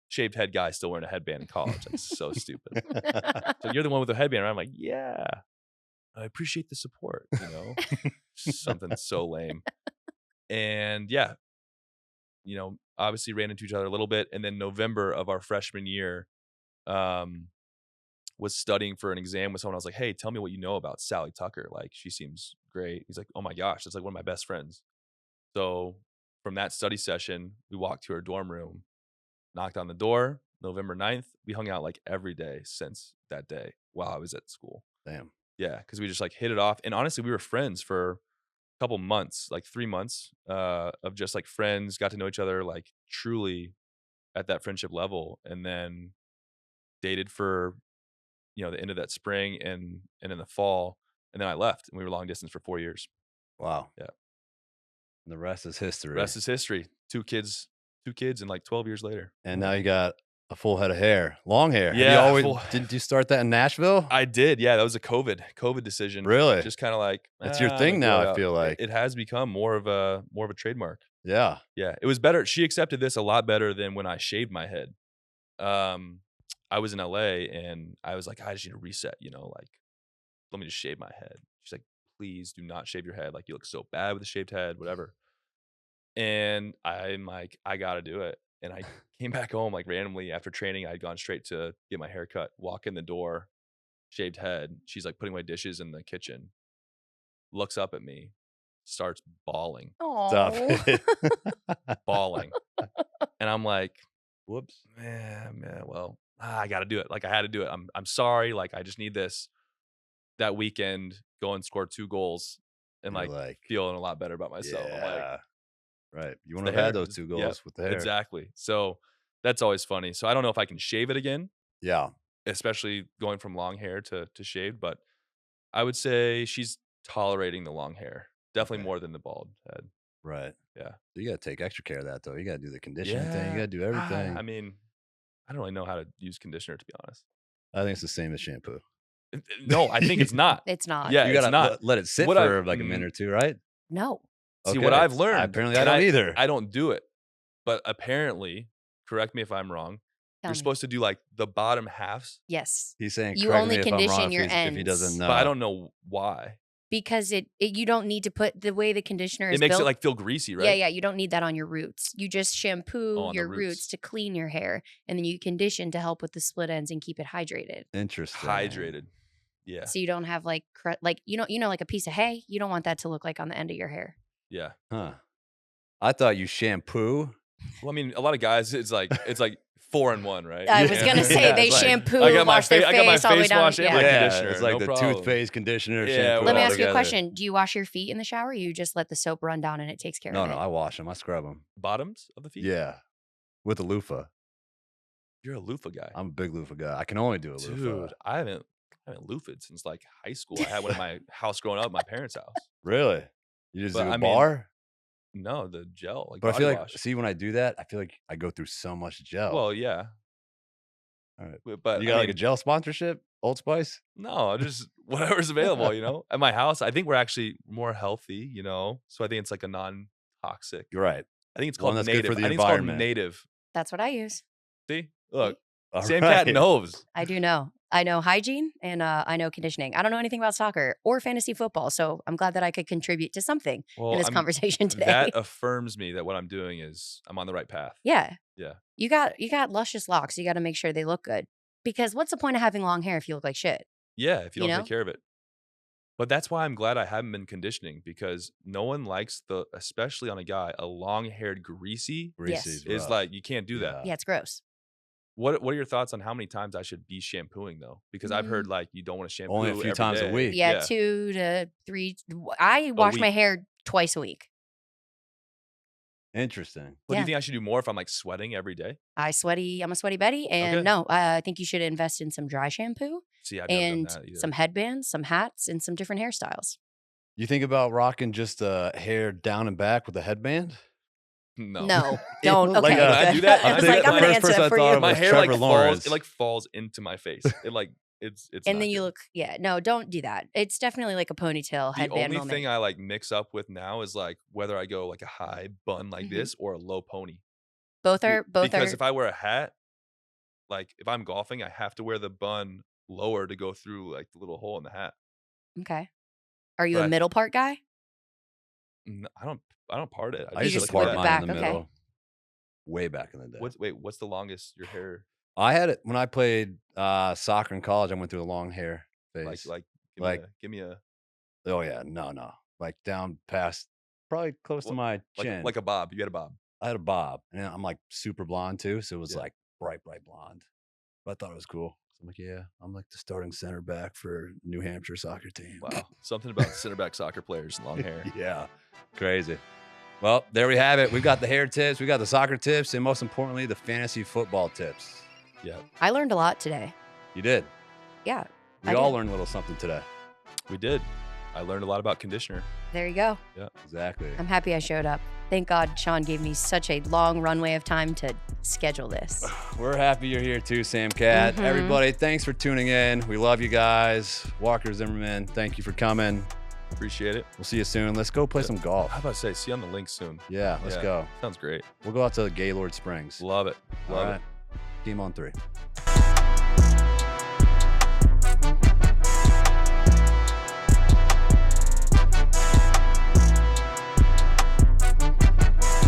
shaved head guy still wearing a headband in college. Like, so stupid. So you're the one with the headband, right? I'm like, yeah. I appreciate the support. Something so lame. And yeah, obviously ran into each other a little bit. And then November of our freshman year, was studying for an exam with someone. I was like, hey, tell me what you know about Sally Tucker. Like, she seems great. He's like, oh my gosh, that's like one of my best friends. So from that study session, we walked to her dorm room, knocked on the door, November 9th. We hung out like every day since that day while I was at school. Damn. Yeah, because we just like hit it off. And honestly, we were friends for a couple months, like 3 months of just like friends, got to know each other like truly at that friendship level. And then dated for the end of that spring and in the fall, and then I left, and we were long distance for 4 years. Wow. Yeah. And the rest is history. Rest is history. Two kids and like 12 years later. And now you got A full head of hair, long hair. Have you Yeah, always, full- didn't you start that in Nashville? I did. Yeah, that was a COVID decision. Really? Just kind of like That's your I'm thing gonna grow now, it I out. feel like. It has become more of a trademark. Yeah. Yeah, it was better. She accepted this a lot better than when I shaved my head. I was in LA and I was like, I just need to reset, like, let me just shave my head. She's like, please do not shave your head. Like, you look so bad with a shaved head, whatever. And I'm like, I gotta do it. And I came back home like randomly after training. I'd gone straight to get my hair cut, walk in the door, shaved head. She's like putting my dishes in the kitchen, looks up at me, starts bawling, Stop Oh. it. bawling. And I'm like, whoops, man, well, I got to do it. Like, I had to do it. I'm sorry. Like, I just need this. That weekend, go and score 2 goals and You're like feeling a lot better about myself. I'm like, yeah. Right. You it's want the to have had hair. those 2 Yeah, goals with the hair. exactly. So that's always funny. So I don't know if I can shave it again, Yeah. especially going from long hair to shaved, but I would say she's tolerating the long hair. Definitely Okay. more than the bald head. Right. Yeah. You got to take extra care of that, though. You got to do the conditioning thing. You Yeah. got to do everything. I mean, I don't really know how to use conditioner, to be honest. I think it's the same as shampoo. No, I think it's not. It's not. Yeah, You it's got not. to let it sit What for I- like a minute or two, right? No. See, what I've Okay. learned. Apparently, I and don't either. I don't do it. But apparently, correct me if I'm wrong, Tell you're me. supposed to do like the bottom halves, Yes. He's saying, You correct only me if I'm condition wrong your if he doesn't ends. know. but I don't know why. Because you don't need to put the way the conditioner is It makes built. it like feel greasy, right? Yeah, yeah. You don't need that on your roots. You just shampoo on the your roots. roots to clean your hair, and then you condition to help with the split ends and keep it hydrated. Interesting. Hydrated. Yeah. So you don't have like like like a piece of hay. You don't want that to look like on the end of your hair. Yeah. Huh. I thought you shampoo. Well, I mean, a lot of guys, it's like 4 in 1, right? I was gonna say they it's like, shampoo, I got my wash their I got my face all the way face down. wash and my Yeah. conditioner. It's like no the problem. toothpaste, conditioner, Yeah, shampoo. Let me all ask you a together. question. Do you wash your feet in the shower, or you just let the soap run down and it takes care No, of no, it? I wash them. I scrub them. Bottoms of the feet? Yeah. With a loofah. You're a loofah guy. I'm a big loofah guy. I can only do a Dude, loofah. I haven't loofah'd since like high school. I had one in my house growing up, at my parents' house. Really? You just But, do a I mean, bar? No, the gel, like But I body feel like, wash. see, when I do that, I feel like I go through so much gel. Well, yeah. All right. But You got like a gel sponsorship? Old Spice? no, just whatever's available, At my house, I think we're actually more healthy, So I think it's like a non-toxic. You're right. I think it's One called that's good native. for the I think it's called environment. native. That's what I use. See? Look, All SamCat right. knows. I do know. I know hygiene and I know conditioning. I don't know anything about soccer or fantasy football, so I'm glad that I could contribute to something Well, in this conversation today. that affirms me that what I'm doing is I'm on the right path. Yeah. Yeah. You got luscious locks. You got to make sure they look good. Because what's the point of having long hair if you look like shit? Yeah, if you You don't know? take care of it. But that's why I'm glad I haven't been conditioning, because no one likes especially on a guy, a long-haired greasy Greasy's is rough. like, you can't do that. Yeah, it's gross. What are your thoughts on how many times I should be shampooing though? Because I've heard like you don't want to shampoo Only a few every times a day. week. Yeah, 2 to 3. I wash my week. hair twice a week. Interesting. But do Yeah. you think I should do more if I'm like sweating every day? I'm a sweaty Betty. And Okay. no, I think you should invest in some dry shampoo See, I've never and done that either. some headbands, some hats, and some different hairstyles. You think about rocking just hair down and back with a headband? No. No, don't. Like Okay. a- I do that? I was I like, think I'm the going to first answer person that I for thought you. of My was hair like Trevor falls. Lawrence. It like falls into my face. It's And not then you good. look, no, don't do that. It's definitely like a ponytail The headband only moment. thing I like mix up with now is like whether I go like a high bun like Mhm. this or a low pony. both are Because if I wear a hat, like if I'm golfing, I have to wear the bun lower to go through like the little hole in the hat. okay. Are you But a I- middle part guy? I don't part it. I You used just to flip part it mine back, in the okay. middle. Way back in the day. What's the longest your hair? I had it when I played soccer in college. I went through a long hair phase. Give me a Oh yeah, no, like down past probably close to my chin. like a bob. You had a bob. I had a bob, and I'm like super blonde too, so it was Yeah. like bright blonde. But I thought it was cool. So I'm like, yeah, I'm like the starting center back for New Hampshire soccer team. Wow, something about center back soccer players and long hair. Yeah, crazy. Well, there we have it. We've got the hair tips, we got the soccer tips, and most importantly, the fantasy football tips. Yeah, I learned a lot today. You did. Yeah. We I all did. learned a little something today. we did. I learned a lot about conditioner. There you go. Yeah, Exactly. I'm happy I showed up. Thank God Shawn gave me such a long runway of time to schedule this. We're happy you're here too, SamCat. Mhm. Everybody, thanks for tuning in. We love you guys. Walker Zimmerman, thank you for coming. Appreciate it. We'll see you soon. Let's go play some golf. How about to say, see you on the link soon. Yeah, let's Yeah. go. Sounds great. We'll go out to Gaylord Springs. Love it. All Love right. it. Team on 3.